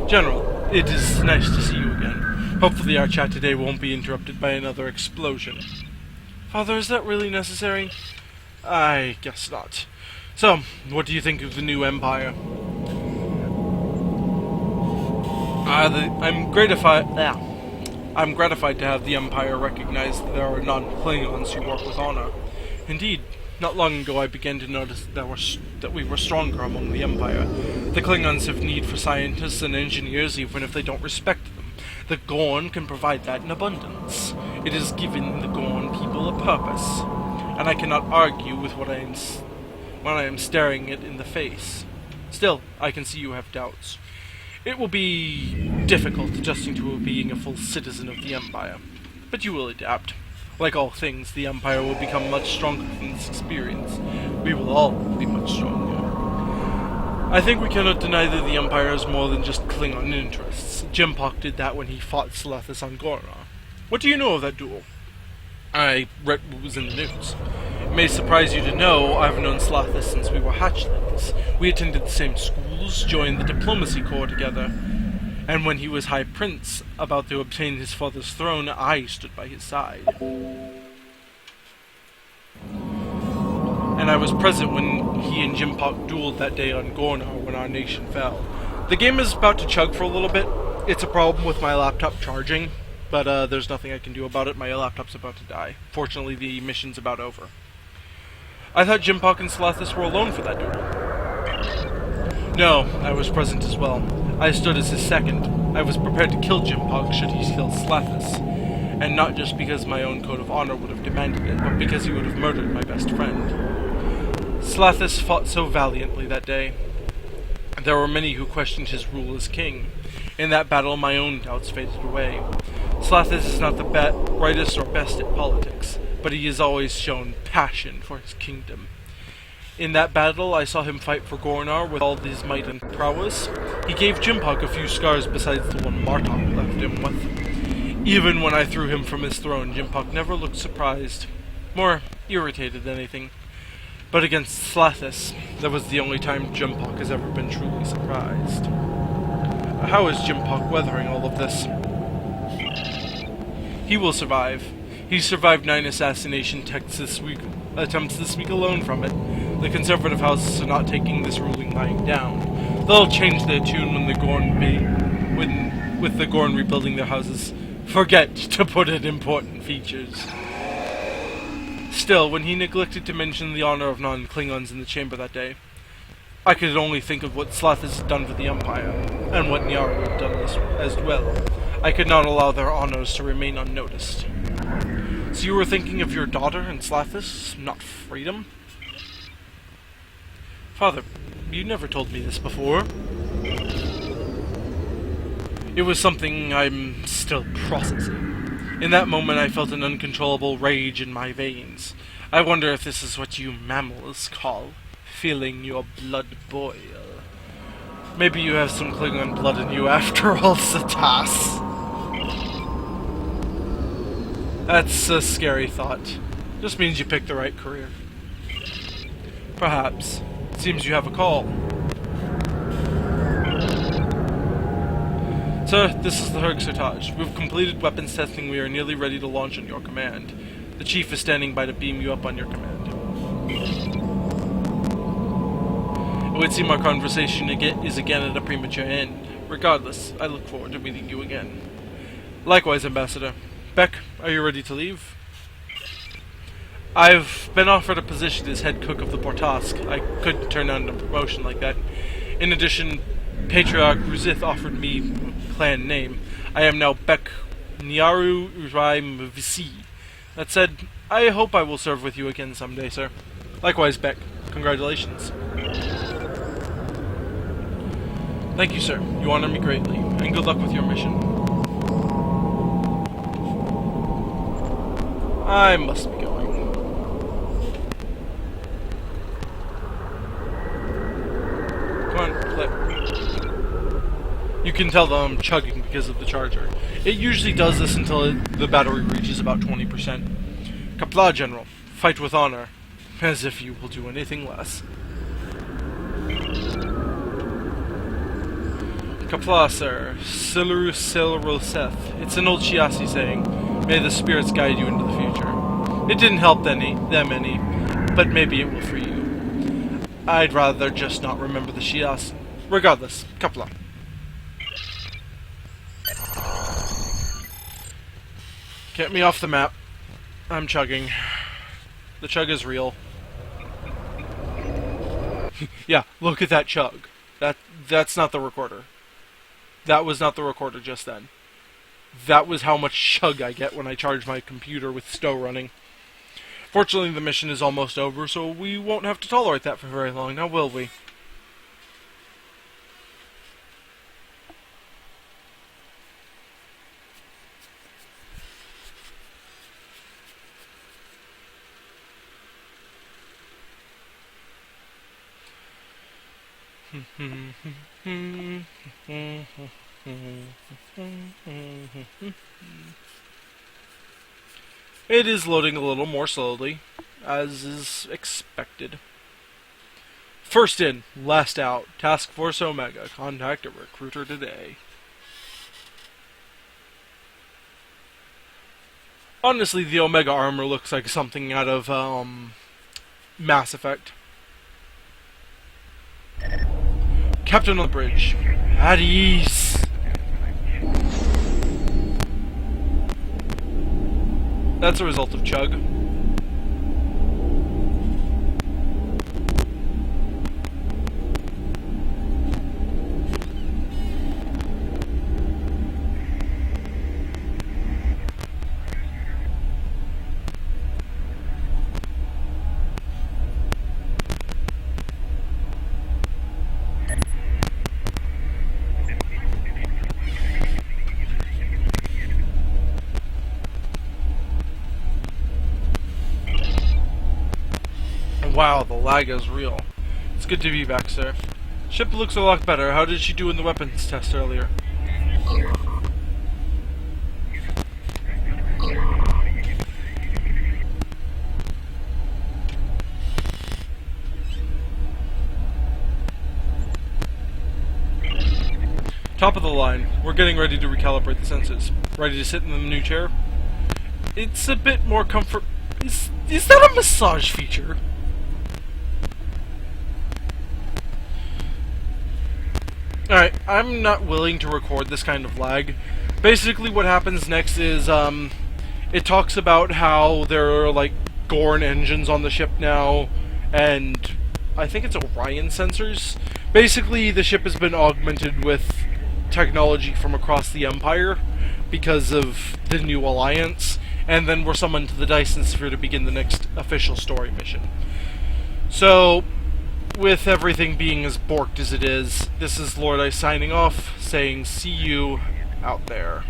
General, it is nice to see you again. Hopefully our chat today won't be interrupted by another explosion. Father, is that really necessary? I guess not. So, what do you think of the new Empire? I'm gratified to have the Empire recognize that there are non-Klingons who work with honor. Indeed, not long ago I began to notice that we were stronger among the Empire. The Klingons have need for scientists and engineers even if they don't respect them. The Gorn can provide that in abundance. It has given the Gorn people a purpose, and I cannot argue with when I am staring it in the face. Still, I can see you have doubts. It will be difficult adjusting to being a full citizen of the Empire, but you will adapt. Like all things, the Empire will become much stronger from this experience. We will all be much stronger. I think we cannot deny that the Empire has more than just Klingon interests. Jimpok did that when he fought Slethis on Gornar. What do you know of that duel? I read what was in the news. It may surprise you to know I've known Slethis since we were hatchlings. We attended the same schools, joined the diplomacy corps together, and when he was High Prince, about to obtain his father's throne, I stood by his side. And I was present when he and Jimpok dueled that day on Gornar when our nation fell. The game is about to chug for a little bit. It's a problem with my laptop charging, but there's nothing I can do about it. My laptop's about to die. Fortunately, the mission's about over. I thought Jimpok and Slethis were alone for that duel. No, I was present as well. I stood as his second. I was prepared to kill Jimpok should he kill Slethis. And not just because my own code of honor would have demanded it, but because he would have murdered my best friend. Slethis fought so valiantly that day. There were many who questioned his rule as king. In that battle, my own doubts faded away. Slethis is not the brightest or best at politics, but he has always shown passion for his kingdom. In that battle, I saw him fight for Gornar with all his might and prowess. He gave Jimpok a few scars besides the one Martok left him with. Even when I threw him from his throne, Jimpok never looked surprised, more irritated than anything. But against Slethis, that was the only time Jimpok has ever been truly surprised. How is Jimpok weathering all of this? He will survive. He survived 9 assassination attempts this week alone from it. The conservative houses are not taking this ruling lying down. They'll change their tune when with the Gorn rebuilding their houses forget to put in important features. Still, when he neglected to mention the honor of non-Klingons in the chamber that day, I could only think of what Slethis has done for the Empire, and what Nyaru have done as well. I could not allow their honors to remain unnoticed. So you were thinking of your daughter and Slethis, not freedom? Father, you never told me this before. It was something I'm still processing. In that moment I felt an uncontrollable rage in my veins. I wonder if this is what you mammals call feeling your blood boil. Maybe you have some Klingon blood in you after all, Satas. That's a scary thought. Just means you picked the right career. Perhaps. Seems you have a call. Sir, this is the Herg Sertaj. We've completed weapons testing. We are nearly ready to launch on your command. The Chief is standing by to beam you up on your command. It would seem our conversation is again at a premature end. Regardless, I look forward to meeting you again. Likewise, Ambassador. Beck, are you ready to leave? I've been offered a position as head cook of the Bortask. I couldn't turn down a promotion like that. In addition, Patriarch Ruzith offered me clan name. I am now Beck Nyaru Uraim Visi. That said, I hope I will serve with you again someday, sir. Likewise, Beck. Congratulations. Thank you, sir. You honor me greatly, and good luck with your mission. I must be going. Come on, click. You can tell that I'm chugging because of the charger. It usually does this until the battery reaches about 20%. Kapla, General. Fight with honor. As if you will do anything less. Kapla, sir. Silu Sil Roseth. It's an old Shiasi saying. May the spirits guide you into the future. It didn't help them any, but maybe it will free you. I'd rather just not remember the Shias. Regardless, Kapla. Get me off the map. I'm chugging. The chug is real. Yeah, look at that chug. That's not the recorder. That was not the recorder just then. That was how much chug I get when I charge my computer with STO running. Fortunately, the mission is almost over, so we won't have to tolerate that for very long, now will we? It is loading a little more slowly, as is expected. First in, last out. Task Force Omega. Contact a recruiter today. Honestly, the Omega armor looks like something out of, Mass Effect. Captain on the bridge. At ease. That's a result of Chug. Wow, the lag is real. It's good to be back, sir. Ship looks a lot better. How did she do in the weapons test earlier? Top of the line. We're getting ready to recalibrate the sensors. Ready to sit in the new chair? It's a bit more comfort... Is that a massage feature? Alright, I'm not willing to record this kind of lag. Basically what happens next is, it talks about how there are, like, Gorn engines on the ship now, and I think it's Orion sensors. Basically, the ship has been augmented with technology from across the Empire because of the new alliance, and then we're summoned to the Dyson Sphere to begin the next official story mission. So, with everything being as borked as it is, this is Lord Ice signing off, saying see you out there.